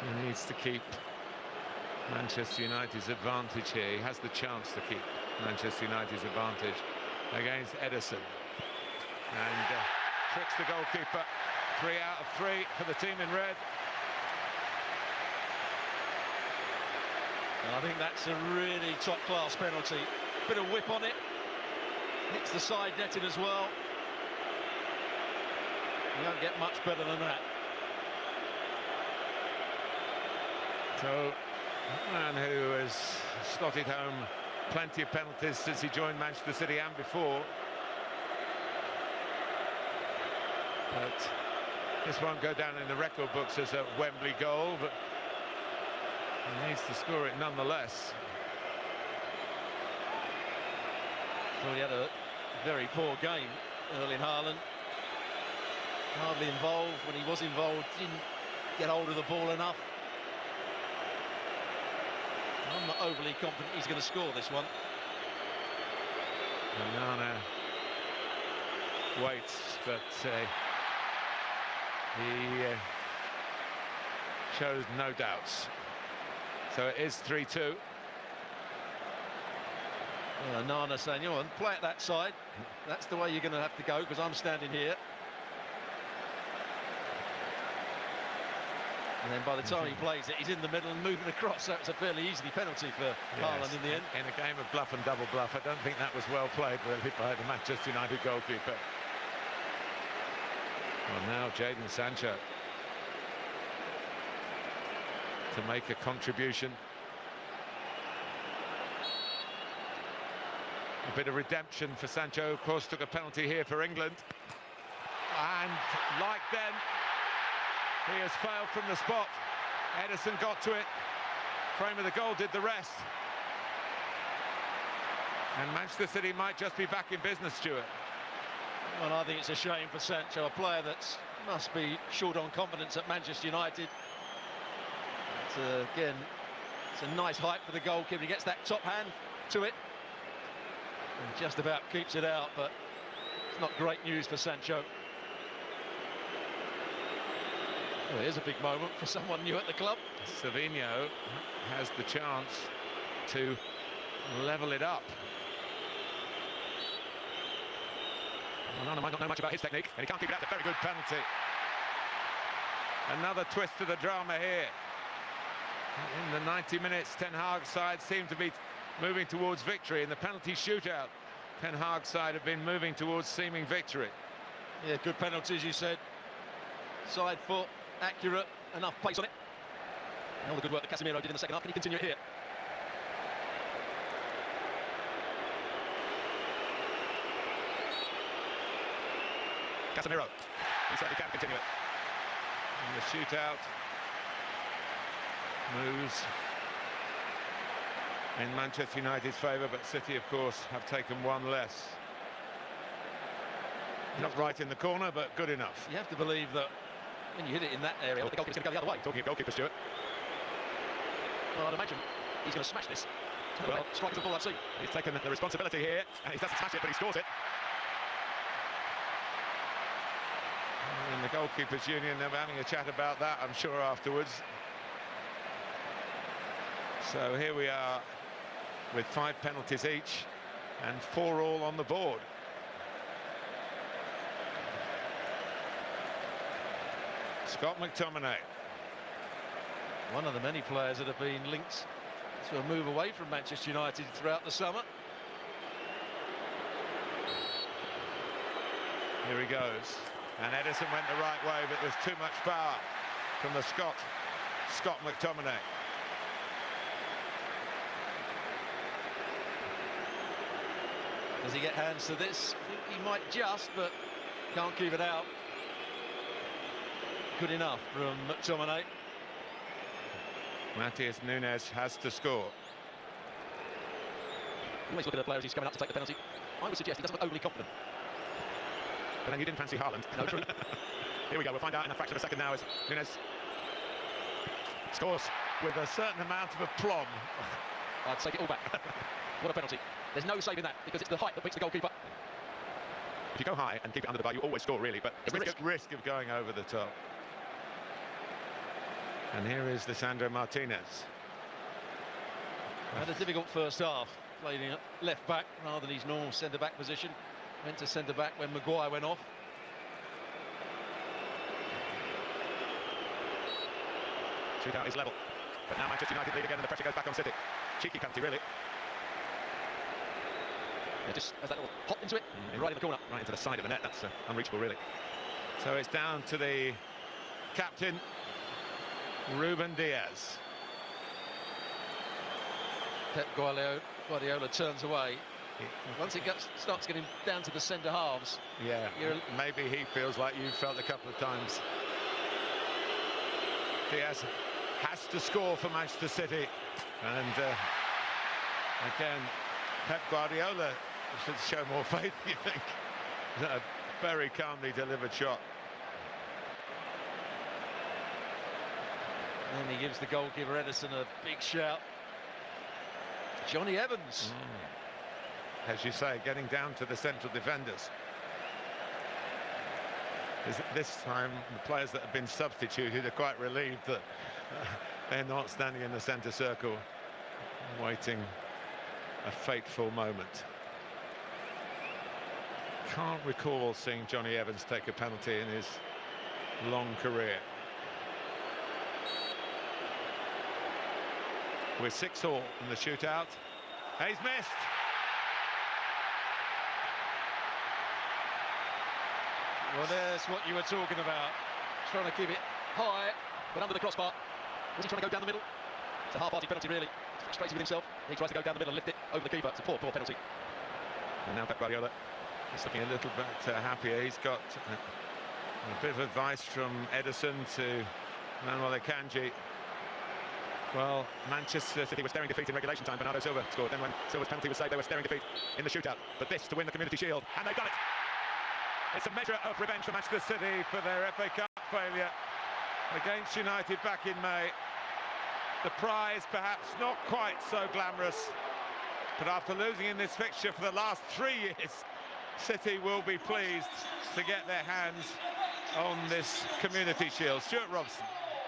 he needs to keep Manchester United's advantage here. He has the chance to keep Manchester United's advantage against Ederson. And tricks the goalkeeper. 3 out of 3 for the team in red. And I think that's a really top-class penalty. Bit of whip on it. Hits the side netting as well. You don't get much better than that. So, a man who has slotted home plenty of penalties since he joined Manchester City and before. But this won't go down in the record books as a Wembley goal, but he needs to score it nonetheless. Well, he had a very poor game, Erling Haaland. Hardly involved. When he was involved, didn't get hold of the ball enough. I'm not overly confident he's going to score this one. Onana waits, but he shows no doubts. So it is 3-2. Well, Onana saying, "You want play it that side. That's the way you're going to have to go because I'm standing here." And then by the time he plays it, he's in the middle and moving across, so it's a fairly easy penalty for Haaland in the end. In a game of bluff and double bluff, I don't think that was well played really by the Manchester United goalkeeper. Well, now Jadon Sancho to make a contribution. A bit of redemption for Sancho, of course, took a penalty here for England. And like then, he has failed from the spot. Ederson got to it. Frame of the goal did the rest. And Manchester City might just be back in business, Stuart. Well, I think it's a shame for Sancho, a player that must be short on confidence at Manchester United. Again, it's a nice height for the goalkeeper. He gets that top hand to it and just about keeps it out, but it's not great news for Sancho. Well, here's a big moment for someone new at the club. Savinho has the chance to level it up. Onana might not know much about his technique, and he can't keep it out. A very good penalty. Another twist to the drama here. In the 90 minutes, Ten Hag's side seemed to be moving towards victory. In the penalty shootout, Ten Hag's side have been moving towards seeming victory. Yeah, good penalties, you said. Side foot, accurate, enough pace on it. And all the good work that Casemiro did in the second half. Can he continue it here? Casemiro. He certainly can continue it. And the shootout moves in Manchester United's favour, but City, of course, have taken one less. Not right in the corner, but good enough. You have to believe that when you hit it in that area, the goalkeeper's going to go the other way. Talking of goalkeeper, Stuart. Well, I'd imagine he's going to smash this. Well, strike the ball I've seen. He's taken the responsibility here, and he doesn't smash it, but he scores it. And the goalkeepers' union, they were having a chat about that, I'm sure, afterwards. So here we are with 5 penalties each and 4 all on the board. Scott McTominay. One of the many players that have been linked to a move away from Manchester United throughout the summer. Here he goes. And Ederson went the right way, but there's too much power from the Scott McTominay. Does he get hands to this? I think he might just, but can't keep it out. Good enough from McTominay. Matheus Nunes has to score. Always look at the players he's coming up to take the penalty. I would suggest he doesn't look overly confident. But then you didn't fancy Haaland. No, true. Here we go, we'll find out in a fraction of a second now as Nunes scores with a certain amount of aplomb. I'd take it all back. What a penalty. There's no saving that because it's the height that beats the goalkeeper. If you go high and keep it under the bar, you always score, really, but It's the risk of going over the top. And here is Lisandro Martinez. Had a difficult first half, playing at left back rather than his normal centre-back position. Went to centre-back when Maguire went off. Shootout is level, but now Manchester United lead again and the pressure goes back on City. Cheeky penalty, really. Yeah, just as that little hop into it, right in the corner. Right into the side of the net, that's unreachable, really. So it's down to the captain, Ruben Diaz. Pep Guardiola turns away. Once it starts getting down to the centre halves. Yeah, maybe he feels like you felt a couple of times. Diaz has to score for Manchester City. And again, Pep Guardiola should show more faith, you think. A very calmly delivered shot. And he gives the goalkeeper Ederson a big shout. Johnny Evans. As you say, getting down to the central defenders. This time, the players that have been substituted are quite relieved that they're not standing in the centre circle, waiting a fateful moment. Can't recall seeing Johnny Evans take a penalty in his long career. We're 6-all in the shootout. He's missed. Well, there's what you were talking about. Trying to keep it high, but under the crossbar. Was he trying to go down the middle? It's a half-hearted penalty, really. He's frustrated with himself. He tries to go down the middle and lift it over the keeper. It's a poor penalty. And now Pep Guardiola is looking a little bit happier. He's got a bit of advice from Ederson to Manuel Akanji. Well, Manchester City were staring defeat in regulation time. Bernardo Silva scored. Then when Silva's penalty was saved, they were staring defeat in the shootout. But this to win the Community Shield, and they've done it. It's a measure of revenge for Manchester City for their FA Cup failure against United back in May. The prize perhaps not quite so glamorous, but after losing in this fixture for the last 3 years, City will be pleased to get their hands on this Community Shield. Stuart Robson.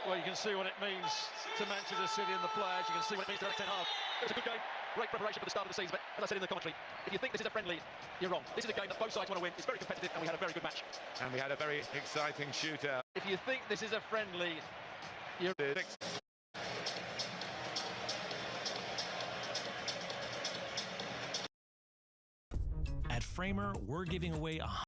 Well, you can see what it means to Manchester City and the players. You can see what it means to Ten Hag. It was a good game, great preparation for the start of the season, but as I said in the commentary, if you think this is a friendly, you're wrong. This is a game that both sides want to win. It's very competitive, and we had a very good match. And we had a very exciting shootout. If you think this is a friendly, you're... At Framer, we're giving away